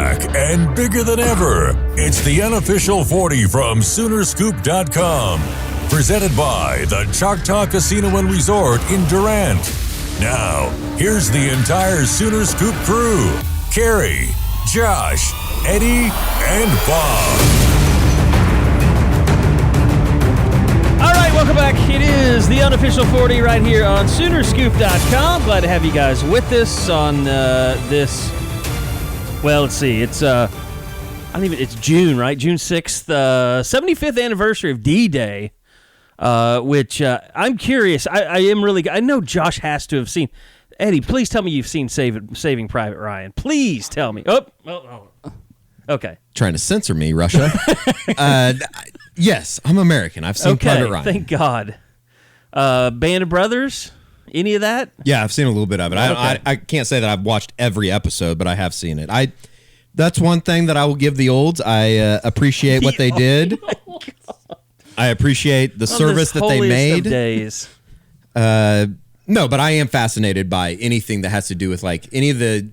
back and bigger than ever. It's the unofficial 40 from Soonerscoop.com. Presented by the Choctaw Casino and Resort in Durant. Now, here's the entire Sooner Scoop crew. Carey, Josh, Eddie, and Bob. All right, welcome back. It is the unofficial 40 right here on Soonerscoop.com. Glad to have you guys with us on this. Well, let's see. It's it's June, right? June 6th, 75th anniversary of D-Day. Which I'm curious. I know Josh has to have seen. Eddie, please tell me you've seen Saving Private Ryan. Please tell me. Oh. Okay. Trying to censor me, Russia. Yes, I'm American. I've seen Private Ryan. Thank God. Band of Brothers? Any of that? Yeah, I've seen a little bit of it. I can't say that I've watched every episode, but I have seen it. That's one thing that I will give the olds. I appreciate what they did. I appreciat the service that they made. Of days. No, but I am fascinated by anything that has to do with like any of the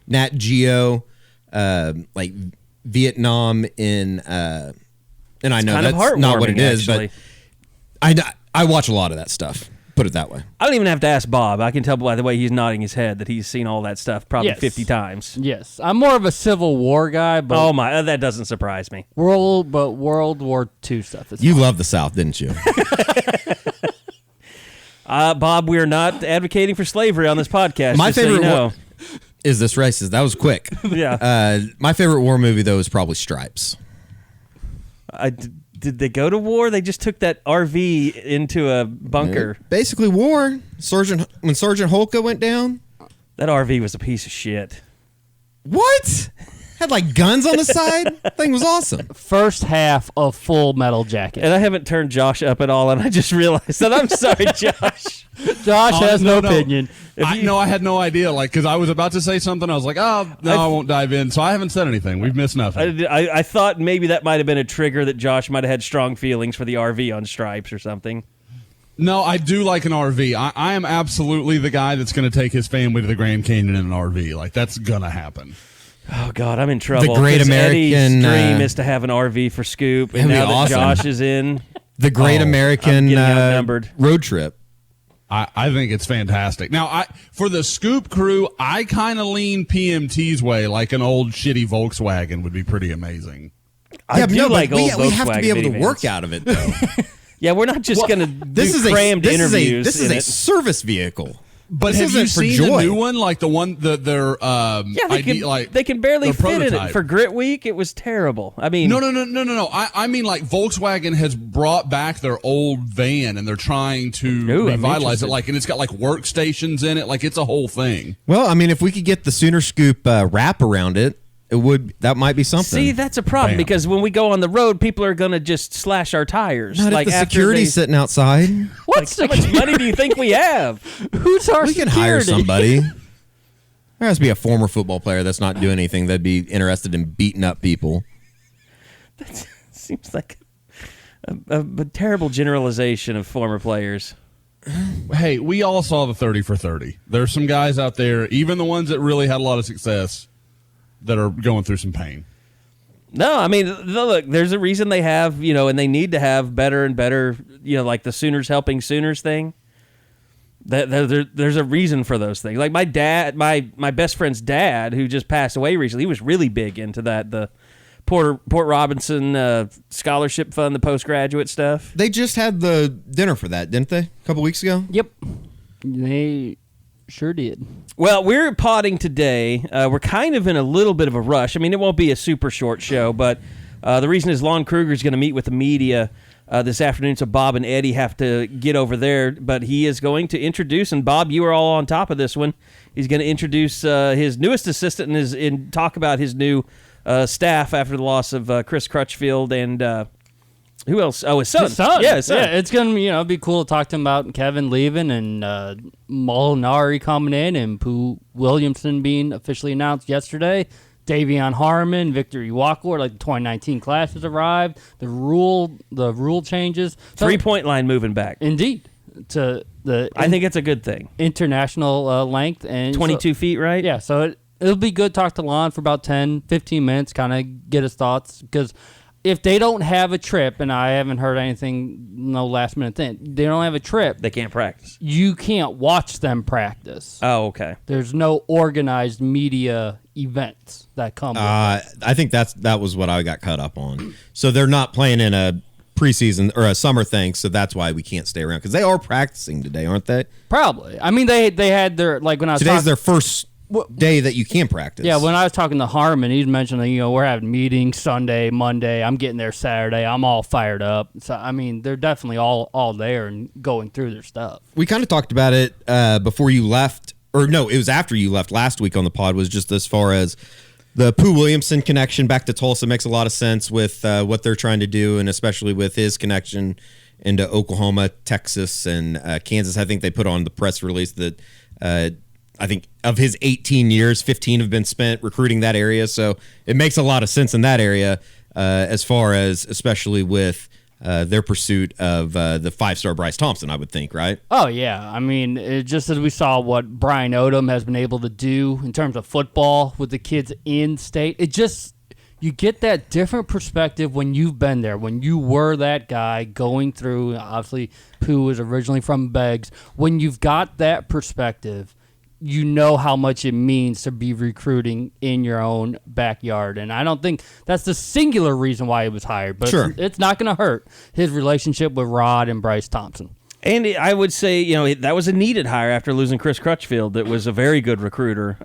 Nat Geo, like Vietnam in, and I know that's not what it is, but I watch a lot of that stuff. Put it that way. I don't even have to ask Bob. I can tell by the way he's nodding his head that he's seen all that stuff probably 50 times. Yes. I'm more of a Civil War guy. But oh, my. That doesn't surprise me. World War II stuff. You love the South, didn't you? Bob, we're not advocating for slavery on this podcast. My favorite is this racist. That was quick. Yeah. My favorite war movie, though, is probably Stripes. Did they go to war? They just took that RV into a bunker. Basically war. When Sergeant Holka went down. That RV was a piece of shit. What? Had like guns on the side? That thing was awesome. First half of Full Metal Jacket. And I haven't turned Josh up at all, and I just realized that. I'm sorry, Josh. Josh has no opinion. I had no idea, because I was about to say something. I was like, I won't dive in. So I haven't said anything. We've missed nothing. I thought maybe that might have been a trigger that Josh might have had strong feelings for the RV on Stripes or something. No, I do like an RV. I am absolutely the guy that's going to take his family to the Grand Canyon in an RV. That's going to happen. Oh, God, I'm in trouble. The Great American Eddie's dream is to have an RV for Scoop, and now that Josh is in. The Great American road trip. I think it's fantastic. Now, for the Scoop crew, I kind of lean PMT's way, like an old shitty Volkswagen would be pretty amazing. We have to be able to work out of it, though. Yeah, we're not just going to do crammed interviews. This is a service vehicle. But have you seen the new one, like the one that they're they can barely fit in it. For Grit Week, it was terrible. I mean, no. I mean, like Volkswagen has brought back their old van and they're trying to revitalize it. And it's got like workstations in it. It's a whole thing. Well, I mean, if we could get the Sooner Scoop wrap around it, that might be something. See, that's a problem because when we go on the road, people are going to just slash our tires. Not if the security's sitting outside. How much money do you think we have? Who's our security? We can hire somebody. There has to be a former football player that's not doing anything that'd be interested in beating up people. That seems like a terrible generalization of former players. Hey, we all saw the 30 for 30. There's some guys out there, even the ones that really had a lot of success, that are going through some pain. No, I mean, look, there's a reason they have, and they need to have better and better, like the Sooners helping Sooners thing. There's a reason for those things. Like my dad, my best friend's dad, who just passed away recently, he was really big into that, the Port Robinson scholarship fund, the postgraduate stuff. They just had the dinner for that, didn't they? A couple weeks ago? Yep. They sure did. Well, we're potting today. We're kind of in a little bit of a rush. I mean, it won't be a super short show, but the reason is Lon Kruger is going to meet with the media this afternoon, so Bob and Eddie have to get over there. But he is going to introduce, and Bob, you are all on top of this one. He's going to introduce his newest assistant and talk about his new staff after the loss of Chris Crutchfield and who else? Oh, his son. Yeah, his son. Yeah, it's going to be cool to talk to him about Kevin leaving and Molinari coming in and Pooh Williamson being officially announced yesterday. Davion Harmon, Victor Iwuakor, the 2019 class has arrived. The rule changes. 3-point line moving back. Indeed. I think it's a good thing. International length. And 22 feet, right? Yeah, so it'll be good to talk to Lon for about 10, 15 minutes, kind of get his thoughts. Because if they don't have a trip, and I haven't heard anything, no last minute thing, they don't have a trip. They can't practice. You can't watch them practice. Oh, okay. There's no organized media events that come with it. I think that was what I got caught up on. So they're not playing in a preseason or a summer thing, so that's why we can't stay around, because they are practicing today, aren't they? Probably. I mean, they had their, like, when I was Today's their first day that you can practice. Yeah, when I was talking to Harmon, he's mentioning, we're having meetings Sunday, Monday. I'm getting there Saturday. I'm all fired up. So, I mean, they're definitely all there and going through their stuff. We kind of talked about it before you left, or no, it was after you left last week on the pod, was just as far as the Pooh Williamson connection back to Tulsa makes a lot of sense with what they're trying to do, and especially with his connection into Oklahoma, Texas, and Kansas. I think they put on the press release that I think of his 18 years, 15 have been spent recruiting that area. So it makes a lot of sense in that area as far as especially with their pursuit of the 5-star Bryce Thompson, I would think, right? Oh, yeah. I mean, just as we saw what Brian Odom has been able to do in terms of football with the kids in state, you get that different perspective when you've been there, when you were that guy going through. Obviously, Pooh was originally from Beggs. When you've got that perspective, you know how much it means to be recruiting in your own backyard. And I don't think that's the singular reason why he was hired, but sure, it's not going to hurt his relationship with Rod and Bryce Thompson. And I would say, that was a needed hire after losing Chris Crutchfield. That was a very good recruiter.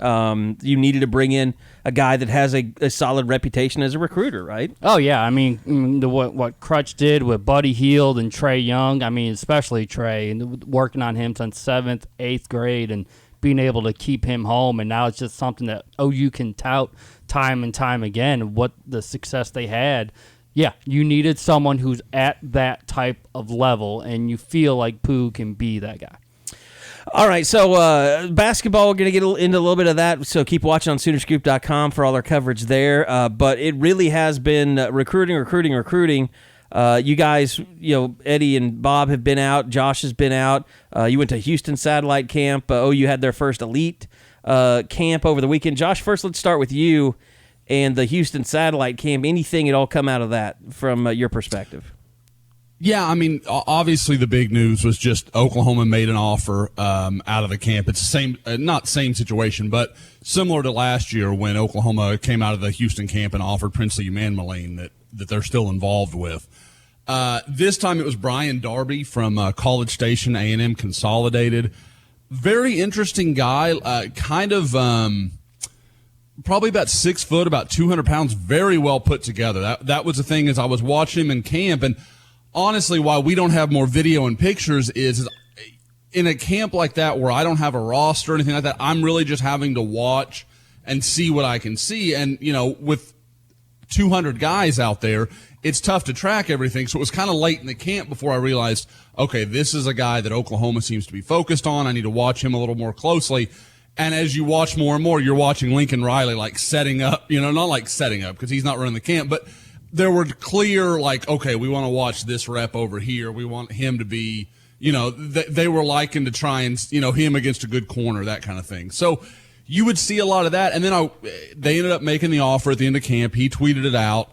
You needed to bring in a guy that has a solid reputation as a recruiter, right? Oh, yeah. I mean, what Crutch did with Buddy Hield and Trey Young, I mean, especially Trey, and working on him since 7th, 8th grade, and being able to keep him home, and now it's just something that OU can tout time and time again, what the success they had. Yeah, you needed someone who's at that type of level, and you feel like Pooh can be that guy. All right, so basketball, we're going to get into a little bit of that, so keep watching on Soonerscoop.com for all our coverage there. But it really has been recruiting. You guys, Eddie and Bob have been out. Josh has been out. You went to Houston Satellite Camp. OU had their first elite camp over the weekend. Josh, first let's start with you and the Houston Satellite Camp. Anything at all come out of that from your perspective? Yeah, I mean, obviously the big news was just Oklahoma made an offer out of the camp. It's the same, not same situation, but similar to last year when Oklahoma came out of the Houston camp and offered Princely Eman-Moline that they're still involved with. This time it was Brian Darby from College Station A&M Consolidated. Very interesting guy, probably about 6 foot, about 200 pounds, very well put together. That was the thing as I was watching him in camp. And honestly, why we don't have more video and pictures is in a camp like that where I don't have a roster or anything like that, I'm really just having to watch and see what I can see. And, with 200 guys out there, it's tough to track everything. So it was kind of late in the camp before I realized, okay, this is a guy that Oklahoma seems to be focused on. I need to watch him a little more closely. And as you watch more and more, you're watching Lincoln Riley like setting up, not like setting up because he's not running the camp, but there were clear okay, we want to watch this rep over here. We want him to be, they were liking to try and, him against a good corner, that kind of thing. So you would see a lot of that. And then they ended up making the offer at the end of camp. He tweeted it out.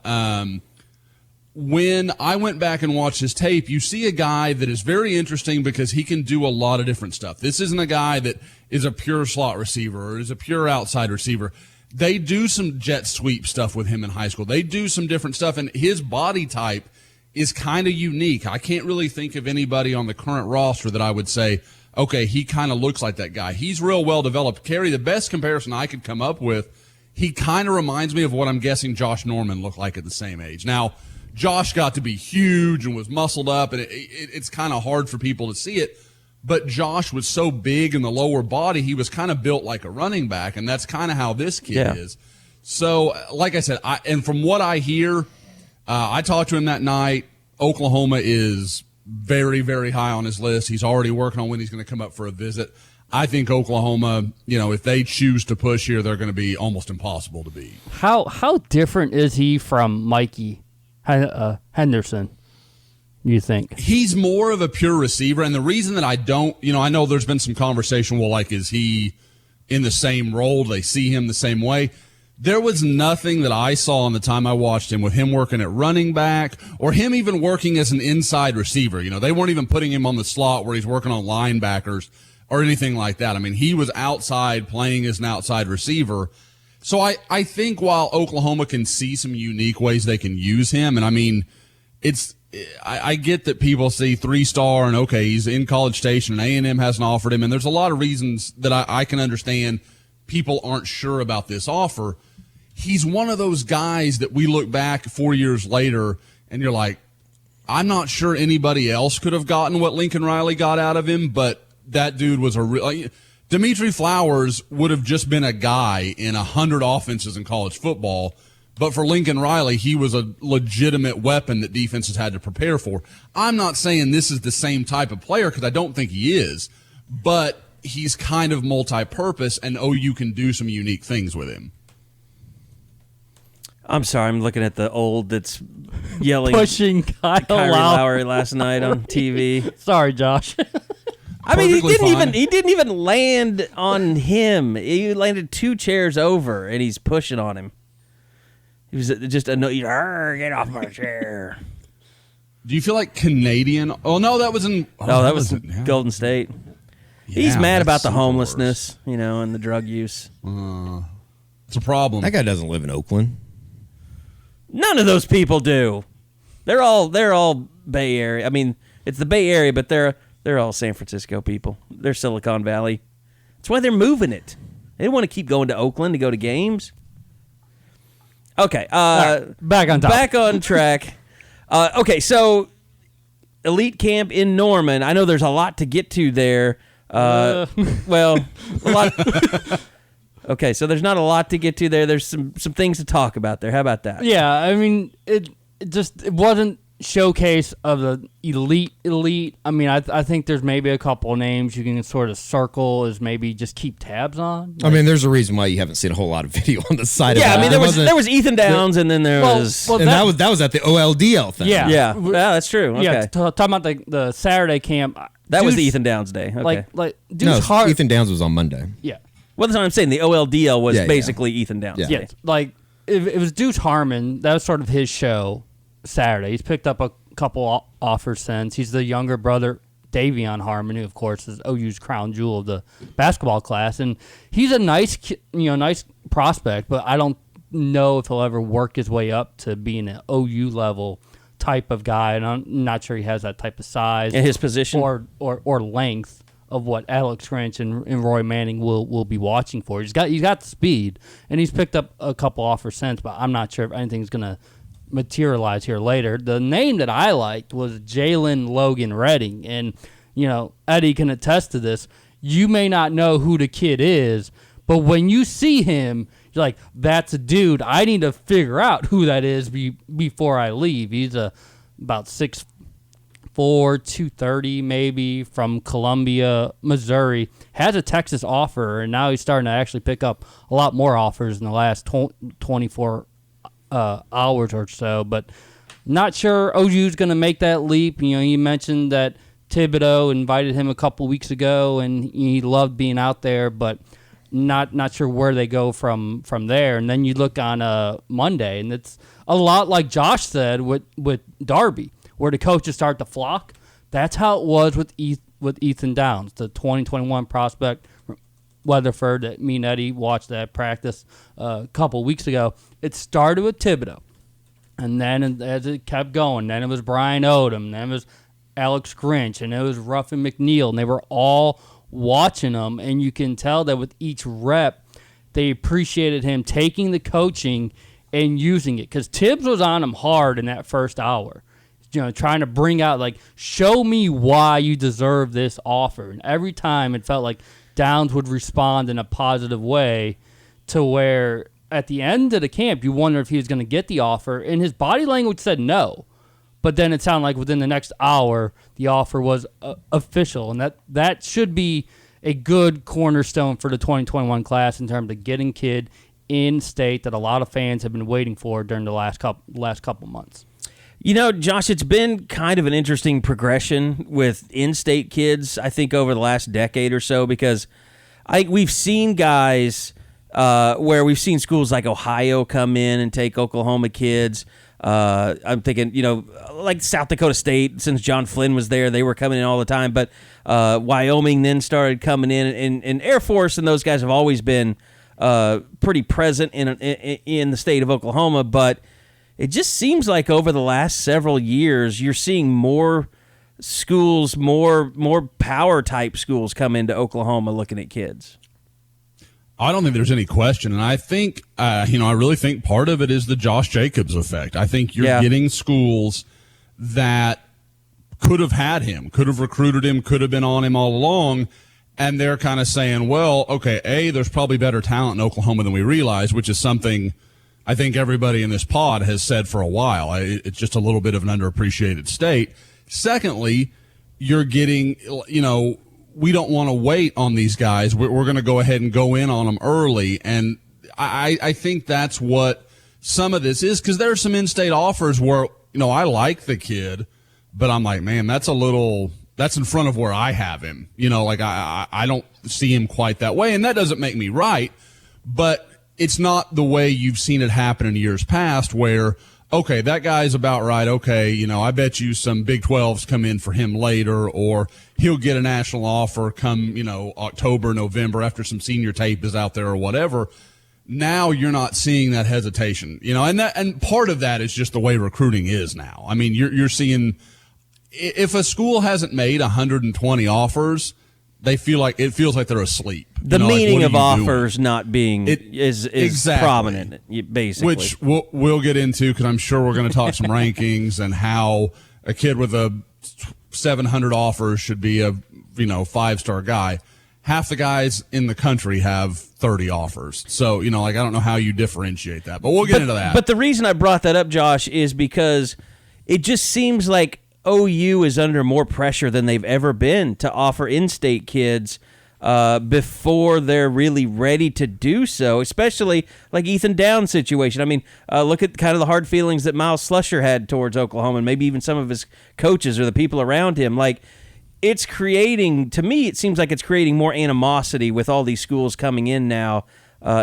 When I went back and watched his tape, you see a guy that is very interesting because he can do a lot of different stuff. This isn't a guy that is a pure slot receiver or is a pure outside receiver. They do some jet sweep stuff with him in high school. They do some different stuff, and his body type is kind of unique. I can't really think of anybody on the current roster that I would say, okay, he kind of looks like that guy. He's real well developed. Carey, the best comparison I could come up with, he kind of reminds me of what I'm guessing Josh Norman looked like at the same age. Now, Josh got to be huge and was muscled up, and it's kind of hard for people to see it. But Josh was so big in the lower body, he was kind of built like a running back, and that's kind of how this kid is. So, like I said, and from what I hear, I talked to him that night. Oklahoma is very, very high on his list. He's already working on when he's going to come up for a visit. I think Oklahoma, if they choose to push here, they're going to be almost impossible to beat. How different is he from Mikey Henderson, you think? He's more of a pure receiver, and the reason that I don't, I know there's been some conversation, is he in the same role. They see him the same way. There was nothing that I saw in the time I watched him with him working at running back or him even working as an inside receiver. You know, they weren't even putting him on the slot where he's working on linebackers or anything like that. I mean, he was outside playing as an outside receiver. So I think while Oklahoma can see some unique ways they can use him, and I mean, I get that people see 3-star and okay, he's in College Station and A&M hasn't offered him, and there's a lot of reasons that I can understand people aren't sure about this offer. He's one of those guys that we look back 4 years later and you're like, I'm not sure anybody else could have gotten what Lincoln Riley got out of him, but that dude was a real. Dimitri Flowers would have just been a guy in 100 offenses in college football, but for Lincoln Riley, he was a legitimate weapon that defenses had to prepare for. I'm not saying this is the same type of player because I don't think he is, but he's kind of multi-purpose, and OU can do some unique things with him. I'm sorry, I'm looking at the old that's yelling Pushing Kyle Kyrie Lowry. Lowry last night on TV. Sorry, Josh. I mean, he Perfectly fine. didn't even land on him. He landed 2 chairs over, and he's pushing on him. He was just annoyed. Get off my chair. Do you feel like Canadian? Oh no, that was in. Oh, that was yeah. Golden State. Yeah, He's mad that's about the super homelessness, and the drug use. worse. It's a problem. That guy doesn't live in Oakland. None of those people do. They're all Bay Area. I mean, it's the Bay Area, but they're all San Francisco people. They're Silicon Valley. That's why they're moving it. They don't want to keep going to Oakland to go to games. Okay, back on top. Back on track. Okay, so elite camp in Norman. I know there's a lot to get to there. Well, a lot. Okay, so there's not a lot to get to there. There's some things to talk about there. How about that? Yeah, I mean, it wasn't showcase of the elite. I mean, I think there's maybe a couple of names you can sort of circle as maybe just keep tabs on. I mean, there's a reason why you haven't seen a whole lot of video on the side of Yeah, that. I mean, there was Ethan Downs, and then there was. Well, and that was at the OLDL thing. Yeah. Yeah, that's true. Okay. Yeah, talking about the Saturday camp. That was the Deuce- Ethan Downs day. Okay. Like No, Deuce Hart. Ethan Downs was on Monday. Yeah. Well, that's what I'm saying. The OLDL was Yeah, basically Ethan Downs. Yeah. day. Yes, like it was Deuce Harmon. That was sort of his show Saturday. He's picked up a couple offers since. He's the younger brother, Davion Harmon, who of course is OU's crown jewel of the basketball class, and he's a nice prospect. But I don't know if he'll ever work his way up to being an OU level type of guy, and I'm not sure he has that type of size And his position? or length of what Alex Grinch and Roy Manning will be watching for. He's got the speed, and he's picked up a couple offers since, but I'm not sure if anything's going to materialize here later. The name that I liked was Jalen Logan Redding, and Eddie can attest to this. You may not know who the kid is, but when you see him, you're like, that's a dude. I need to figure out who that is before I leave. He's about 6'4", 230 maybe, from Columbia, Missouri. Has a Texas offer, and now he's starting to actually pick up a lot more offers in the last 24 hours or so. But not sure OU's going to make that leap. You mentioned that Thibodeau invited him a couple weeks ago, and he loved being out there, but not sure where they go from there. And then you look on Monday, and it's a lot like Josh said with Darby, where the coaches start to flock. That's how it was with Ethan Downs, the 2021 prospect, Weatherford, that me and Eddie watched that practice a couple weeks ago. It started with Thibodeau, and then as it kept going, then it was Brian Odom, then it was Alex Grinch, and it was Ruffin McNeil, and they were all watching him, and you can tell that with each rep, they appreciated him taking the coaching and using it, because Tibbs was on him hard in that first hour, trying to bring out, like, show me why you deserve this offer. And every time it felt like Downs would respond in a positive way, to where at the end of the camp, you wonder if he was going to get the offer, and his body language said no. But then it sounded like within the next hour, the offer was official, and that should be a good cornerstone for the 2021 class in terms of getting kid in state that a lot of fans have been waiting for during the last couple months. Josh, it's been kind of an interesting progression with in-state kids, I think, over the last decade or so, because we've seen guys where we've seen schools like Ohio come in and take Oklahoma kids. I'm thinking, like South Dakota State, since John Flynn was there, they were coming in all the time. But Wyoming then started coming in, and Air Force and those guys have always been pretty present in the state of Oklahoma. But it just seems like over the last several years, you're seeing more schools, more power type schools come into Oklahoma looking at kids. I don't think there's any question. And I think, I really think part of it is the Josh Jacobs effect. I think you're getting schools that could have had him, could have recruited him, could have been on him all along. And they're kind of saying, well, okay, there's probably better talent in Oklahoma than we realize, which is something I think everybody in this pod has said for a while. It's just a little bit of an underappreciated state. Secondly, you're getting, we don't want to wait on these guys. We're going to go ahead and go in on them early. And I think that's what some of this is, because there are some in-state offers where, I like the kid, but I'm like, man, that's in front of where I have him. I don't see him quite that way. And that doesn't make me right, but it's not the way you've seen it happen in years past where, okay, that guy's about right. Okay, I bet you some Big 12s come in for him later, or he'll get a national offer come, October, November after some senior tape is out there or whatever. Now you're not seeing that hesitation, and part of that is just the way recruiting is now. I mean, you're seeing if a school hasn't made 120 offers, it feels like they're asleep. The meaning of offers not being is exactly prominent, basically. Which we'll get into, because I'm sure we're going to talk some rankings and how a kid with a 700 offers should be a 5-star guy. Half the guys in the country have 30 offers. So, I don't know how you differentiate that, but we'll get into that. But the reason I brought that up, Josh, is because it just seems like OU is under more pressure than they've ever been to offer in-state kids before they're really ready to do so, especially like Ethan Downs' situation. I mean, look at kind of the hard feelings that Miles Slusher had towards Oklahoma, and maybe even some of his coaches or the people around him. Like, it's creating, to me, it seems like it's creating more animosity with all these schools coming in now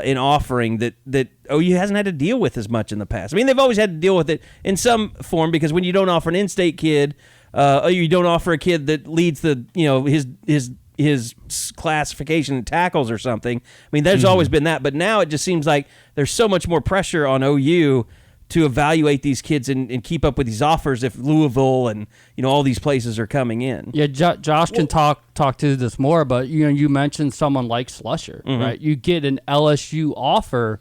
in offering that OU hasn't had to deal with as much in the past. I mean, they've always had to deal with it in some form, because when you don't offer an in-state kid, you don't offer a kid that leads the his classification in tackles or something. I mean, there's always been that, but now it just seems like there's so much more pressure on OU to evaluate these kids and keep up with these offers if Louisville and all these places are coming in. Yeah, Josh can talk to this more, but you mentioned someone like Slusher, right? You get an LSU offer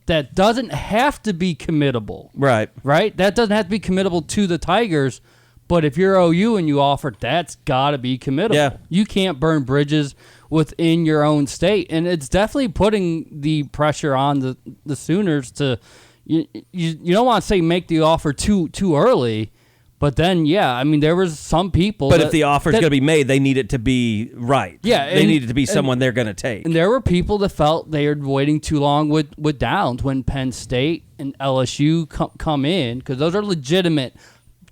that doesn't have to be committable, right? That doesn't have to be committable to the Tigers, but if you're OU and you offer, that's got to be committable. Yeah. You can't burn bridges within your own state, and it's definitely putting the pressure on the Sooners to. You don't want to say make the offer too early, but then, I mean, there was some people. But if the offer is going to be made, they need it to be right. Yeah. They need it to be someone they're going to take. And there were people that felt they were waiting too long with Downs when Penn State and LSU come in, because those are legitimate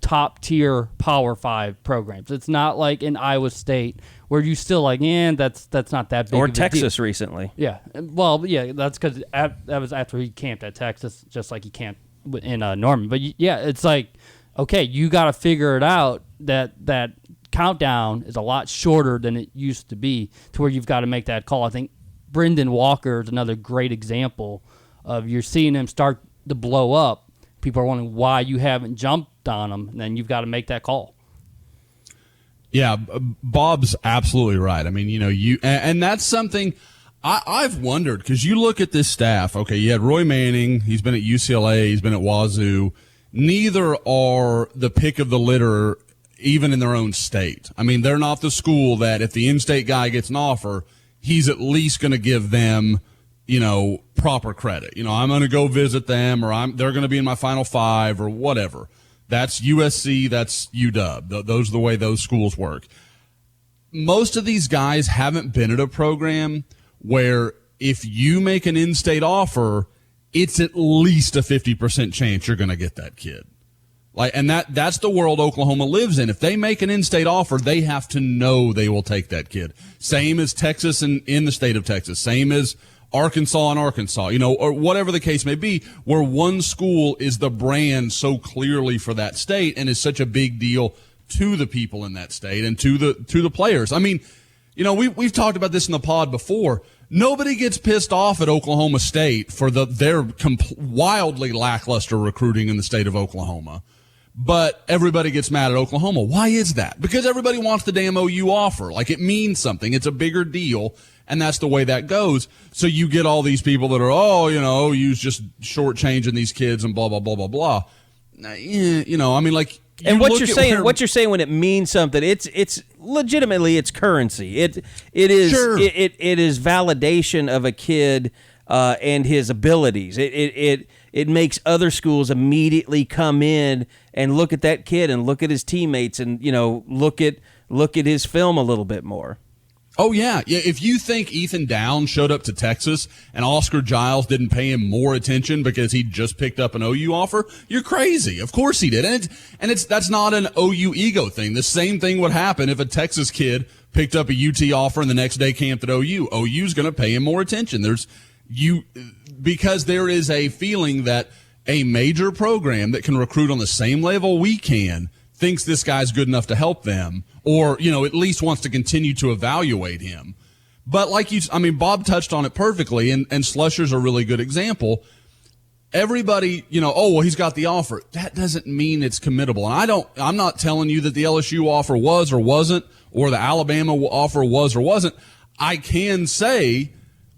top-tier Power 5 programs. It's not like in Iowa State where you still that's not that big or of a Texas deal. Recently. Yeah. Well, that's because that was after he camped at Texas, just like he camped in Norman. But, it's like, okay, you got to figure it out that countdown is a lot shorter than it used to be, to where you've got to make that call. I think Brendan Walker is another great example of you're seeing him start to blow up. People are wondering why you haven't jumped on him, and then you've got to make that call. Yeah, Bob's absolutely right. I mean, and that's something I've wondered, because you look at this staff. Okay, you had Roy Manning. He's been at UCLA. He's been at Wazoo. Neither are the pick of the litter, even in their own state. I mean, they're not the school that if the in-state guy gets an offer, he's at least going to give them, proper credit. I'm going to go visit them, or they're going to be in my Final Five or whatever. That's USC, that's UW. Those are the way those schools work. Most of these guys haven't been at a program where if you make an in-state offer, it's at least a 50% chance you're going to get that kid. And that's the world Oklahoma lives in. If they make an in-state offer, they have to know they will take that kid. Same as Texas and in the state of Texas. Same as Arkansas and Arkansas, or whatever the case may be, where one school is the brand so clearly for that state and is such a big deal to the people in that state and to the players. I mean, we've talked about this in the pod before. Nobody gets pissed off at Oklahoma State for their wildly lackluster recruiting in the state of Oklahoma. But everybody gets mad at Oklahoma. Why is that? Because everybody wants the damn OU offer. It means something. It's a bigger deal, and that's the way that goes. So you get all these people that are, OU's just shortchanging these kids and blah, blah, blah, blah, blah. And what you're saying when it means something, it's legitimately it's currency. It is sure. it is validation of a kid and his abilities. It makes other schools immediately come in and look at that kid and look at his teammates and look at his film a little bit more. Oh, yeah. If you think Ethan Downs showed up to Texas and Oscar Giles didn't pay him more attention because he just picked up an OU offer, you're crazy. Of course he did. And that's not an OU ego thing. The same thing would happen if a Texas kid picked up a UT offer and the next day camped at OU. OU's going to pay him more attention. Because there is a feeling that a major program that can recruit on the same level we can thinks this guy's good enough to help them, or, at least wants to continue to evaluate him. But Bob touched on it perfectly, and Slusher's a really good example. Everybody, he's got the offer. That doesn't mean it's committable. And I'm not telling you that the LSU offer was or wasn't, or the Alabama offer was or wasn't. I can say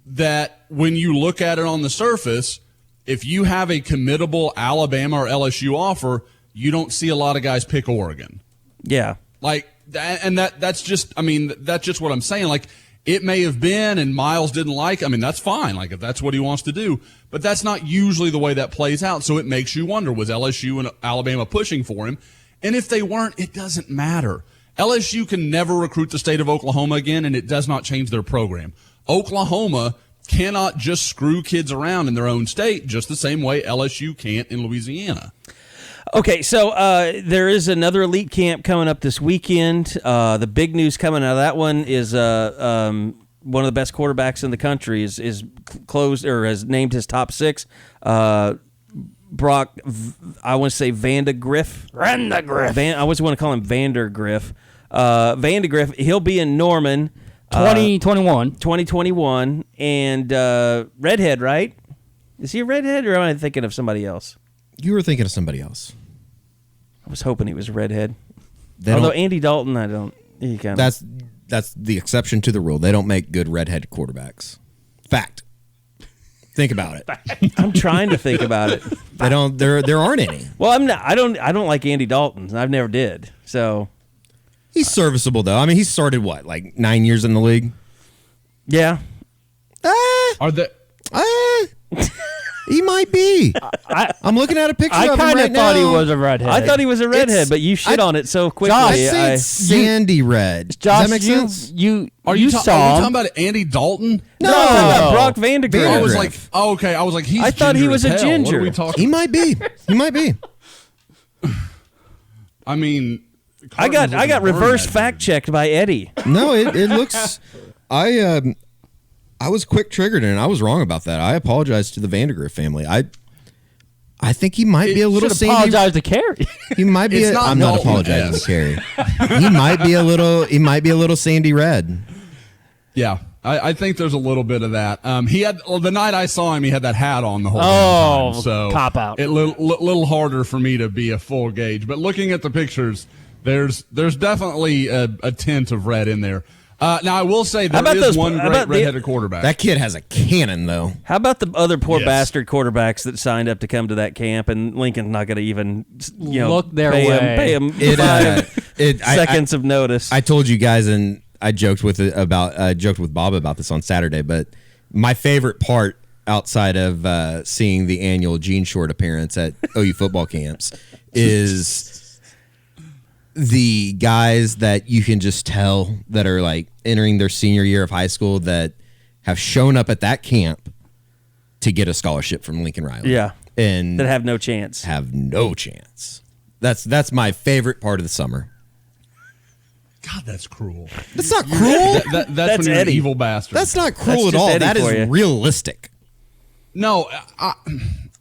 that when you look at it on the surface, if you have a committable Alabama or LSU offer, you don't see a lot of guys pick Oregon. Yeah. That's just what I'm saying. It may have been, and Miles didn't like, that's fine. If that's what he wants to do, but that's not usually the way that plays out. So it makes you wonder, was LSU and Alabama pushing for him? And if they weren't, it doesn't matter. LSU can never recruit the state of Oklahoma again, and it does not change their program. Oklahoma cannot just screw kids around in their own state just the same way LSU can't in Louisiana. Okay, so there is another elite camp coming up this weekend. The big news coming out of that one is one of the best quarterbacks in the country is closed or has named his top 6. Brock, I want to say Vandagriff. I always want to call him Vandagriff. Vandagriff, he'll be in Norman. 2021, and redhead, right? Is he a redhead, or am I thinking of somebody else? You were thinking of somebody else. I was hoping he was a redhead. Although Andy Dalton, I don't. He kind of. That's the exception to the rule. They don't make good redhead quarterbacks. Fact. Think about it. I'm trying to think about it. They don't. There aren't any. Well, I'm not. I don't like Andy Dalton. I've never did. So. He's serviceable, though. He started, 9 years in the league? Yeah. Are they? He might be. I'm looking at a picture of him right now. I kind of thought he was a redhead. I thought he was a redhead, but you shit on it so quickly. I say it's sandy red. Does Josh, that make sense? Are you talking about Andy Dalton? No, I'm talking about Brock Vandagriff. I was like, okay. I was like, I thought he was a ginger. What are we talking? He might be. I got reverse fact checked by Eddie. No, it looks. I was quick triggered and I was wrong about that. I apologize to the Vandagriff family. I think he might be a little sandy. Apologize to Carey. He might be. I'm not apologizing to Carey. He might be a little sandy red. Yeah, I think there's a little bit of that. He had the night I saw him, he had that hat on the whole time. So cop out. It little harder for me to be a full gauge. But looking at the pictures, there's definitely a tint of red in there. Now, I will say there is one great redheaded quarterback. That kid has a cannon, though. How about the other poor bastard quarterbacks that signed up to come to that camp, and Lincoln's not going to even look their pay way. Pay them seconds of notice. I told you guys, and I joked with Bob about this on Saturday, but my favorite part outside of seeing the annual jean short appearance at OU football camps is the guys that you can just tell that are entering their senior year of high school that have shown up at that camp to get a scholarship from Lincoln Riley. Yeah. And that have no chance. That's my favorite part of the summer. God, that's cruel. That's not cruel. That's when you're an evil bastard. That's not cruel That's at all. just That Eddie for is you. realistic. No,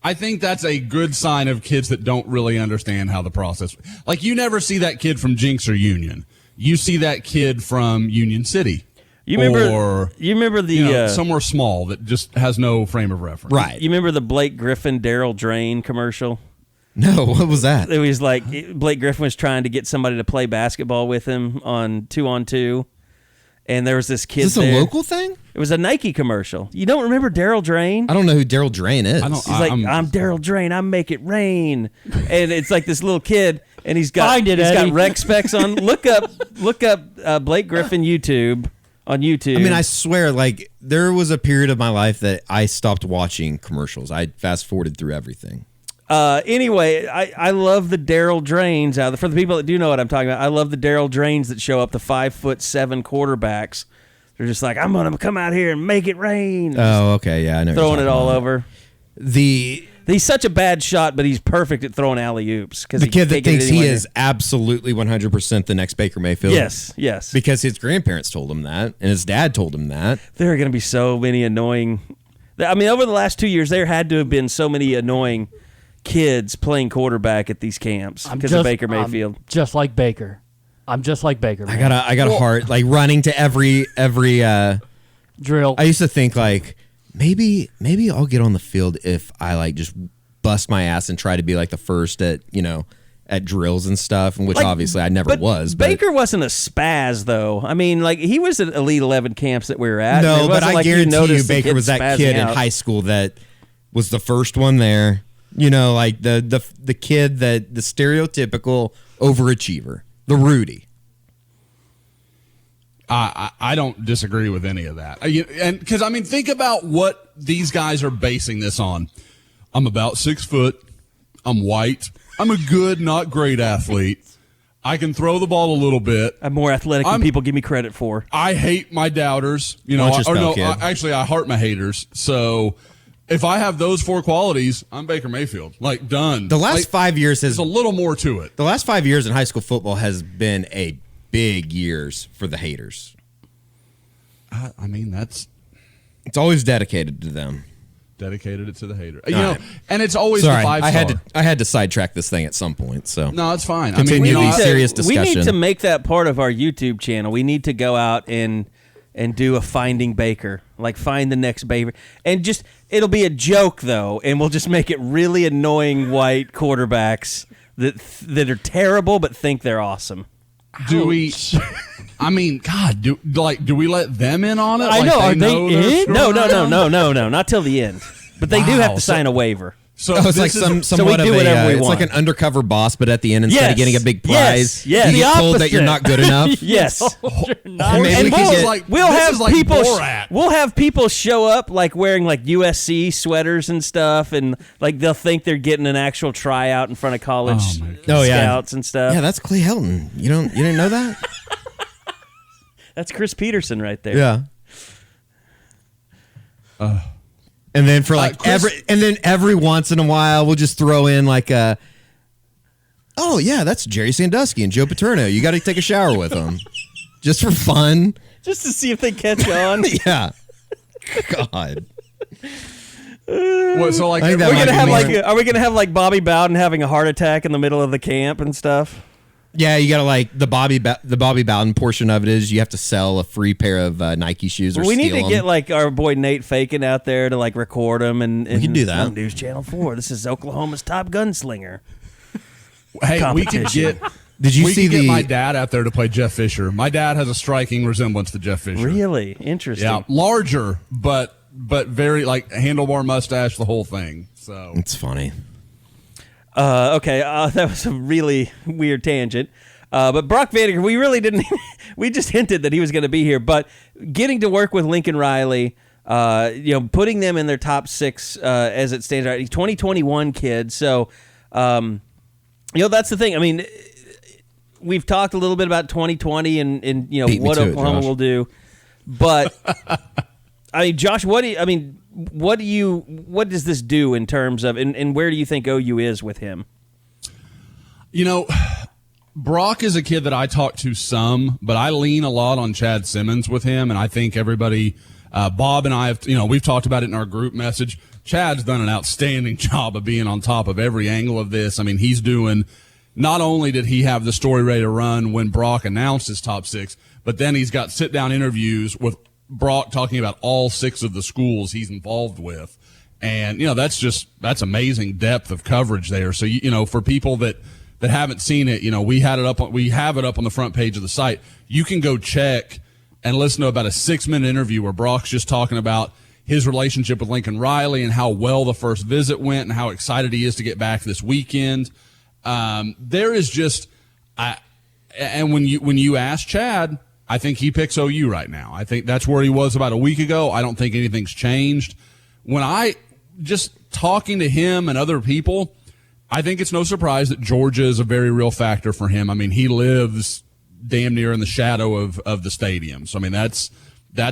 I think that's a good sign of kids that don't really understand how the process. Like, you never see that kid from Jinx or Union. You see that kid from Union City. You remember the somewhere small that just has no frame of reference. Right. You remember the Blake Griffin Daryl Drain commercial? No, what was that? It was like Blake Griffin was trying to get somebody to play basketball with him on 2-on-2, and there was this kid. Is this there. a local thing? It was a Nike commercial. You don't remember Daryl Drain? I don't know who Daryl Drain is. He's like, I'm Daryl Drain. I make it rain, and it's like this little kid, and he's got Find it, he's Eddie. got rec specs on. Look up Blake Griffin YouTube on YouTube. I mean, I swear, like, there was a period of my life that I stopped watching commercials. I fast forwarded through everything. Anyway, I love the Daryl Drains out there. For the people that do know what I'm talking about, I love the Daryl Drains that show up, the 5'7" quarterbacks. They're just like, I'm gonna come out here and make it rain. Oh, okay, yeah, I know. what you're Throwing it talking all about. over. He's He's such a bad shot, but he's perfect at throwing alley oops. the kid that thinks he is absolutely 100% the next Baker Mayfield. Yes. Because his grandparents told him that, and his dad told him that. There are going to be so many annoying. I mean, over the last 2 years, there had to have been so many annoying kids playing quarterback at these camps because of Baker Mayfield. I'm just like Baker. I'm just like Baker. I Man. got a heart, like running to every drill. I used to think like maybe I'll get on the field if I like just bust my ass and try to be like the first at drills and stuff, and which Like, obviously I never was. Baker wasn't a spaz though. I mean, like he was at Elite 11 camps that we were at. No, It but wasn't I like guarantee you noticed the Baker was that spazzing kid in out. high school that was the first one there. You know, like the kid that the stereotypical overachiever, the Rudy. I don't disagree with any of that. And because, I mean, think about what these guys are basing this on. I'm about 6 foot. I'm white. I'm a good, not great athlete. I can throw the ball a little bit. I'm more athletic than people give me credit for. I hate my doubters. You know, Watch your spell, kid. actually, I heart my haters. So if I have those 4 qualities, I'm Baker Mayfield. Like, done. The last 5 years There's a little more to it. The last 5 years in high school football has been a big years for the haters. I mean, It's always dedicated to them. dedicated it to the hater. right. And it's always Sorry, the 5-star. I had to sidetrack this thing at some point. So No, it's fine. Continue I mean, the serious discussion. We need to make that part of our YouTube channel. We need to go out and do a Finding Baker, like find the next Baker, and just it'll be a joke though, and we'll just make it really annoying white quarterbacks that are terrible but think they're awesome. do we? I mean, God, do we let them in on it? I Like know. Are they they're in? No, screwing around? not till the end. But they do have Wow, to sign a waiver. So it's like this is- somewhat do of whatever we it's want. like an undercover boss, but at the end, instead Yes. of getting a big prize, Yes. you The get told that you're not good enough. Yes. And maybe And we could we'll, get- we'll this have is like people. Borat. We'll have people show up like wearing like USC sweaters and stuff, and like they'll think they're getting an actual tryout in front of college Oh, my God. Oh, yeah. scouts and stuff. Yeah, that's Clay Helton. You didn't know that? That's Chris Peterson right there. Yeah. And then for like Chris- every once in a while, we'll just throw in like a, oh yeah, that's Jerry Sandusky and Joe Paterno. You got to take a shower with them, just for fun. Just to see if they catch on. Yeah. God. What, so like I think that We're might gonna be have more- like, are we gonna have like Bobby Bowden having a heart attack in the middle of the camp and stuff? Yeah, you got to like the Bobby Bowden portion of it is you have to sell a free pair of Nike shoes or We need steal to get them. like our boy Nate Fakin out there to like record him and can do that. on News Channel 4. This is Oklahoma's top gunslinger. hey, we could competition. get. Did you we see could get the? my dad out there to play Jeff Fisher. My dad has a striking resemblance to Jeff Fisher. Really interesting. Yeah, larger, but very like handlebar mustache, the whole thing. So It's funny. Okay, that was a really weird tangent. But Brock Vandagriff, we really didn't. We just hinted that he was going to be here, but getting to work with Lincoln Riley, putting them in their top 6 as it stands right. He's 2021 kid, so that's the thing. I mean, we've talked a little bit about 2020 and Beat me what to it, Oklahoma Josh. will do, but I mean, Josh, what does this do in terms of and where do you think OU is with him? Brock is a kid that I talk to some, but I lean a lot on Chad Simmons with him, and I think everybody, Bob and I have, we've talked about it in our group message. Chad's done an outstanding job of being on top of every angle of this. I mean, he's doing, not only did he have the story ready to run when Brock announced his top 6, but then he's got sit-down interviews with Brock talking about all 6 of the schools he's involved with. And, that's amazing depth of coverage there. So, for people that haven't seen it, we have it up on the front page of the site. You can go check and listen to about a 6-minute interview where Brock's just talking about his relationship with Lincoln Riley and how well the first visit went and how excited he is to get back this weekend. There is just, and when you ask Chad, I think he picks OU right now. I think that's where he was about a week ago. I don't think anything's changed. When just talking to him and other people, I think it's no surprise that Georgia is a very real factor for him. I mean, he lives damn near in the shadow of the stadium. So, I mean, that's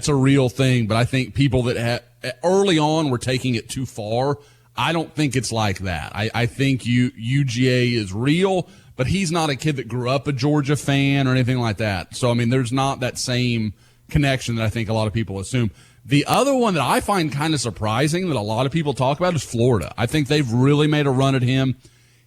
a real thing. But I think people that early on were taking it too far. I don't think it's like that. I think UGA is real, but he's not a kid that grew up a Georgia fan or anything like that. So, I mean, there's not that same connection that I think a lot of people assume. The other one that I find kind of surprising that a lot of people talk about is Florida. I think they've really made a run at him.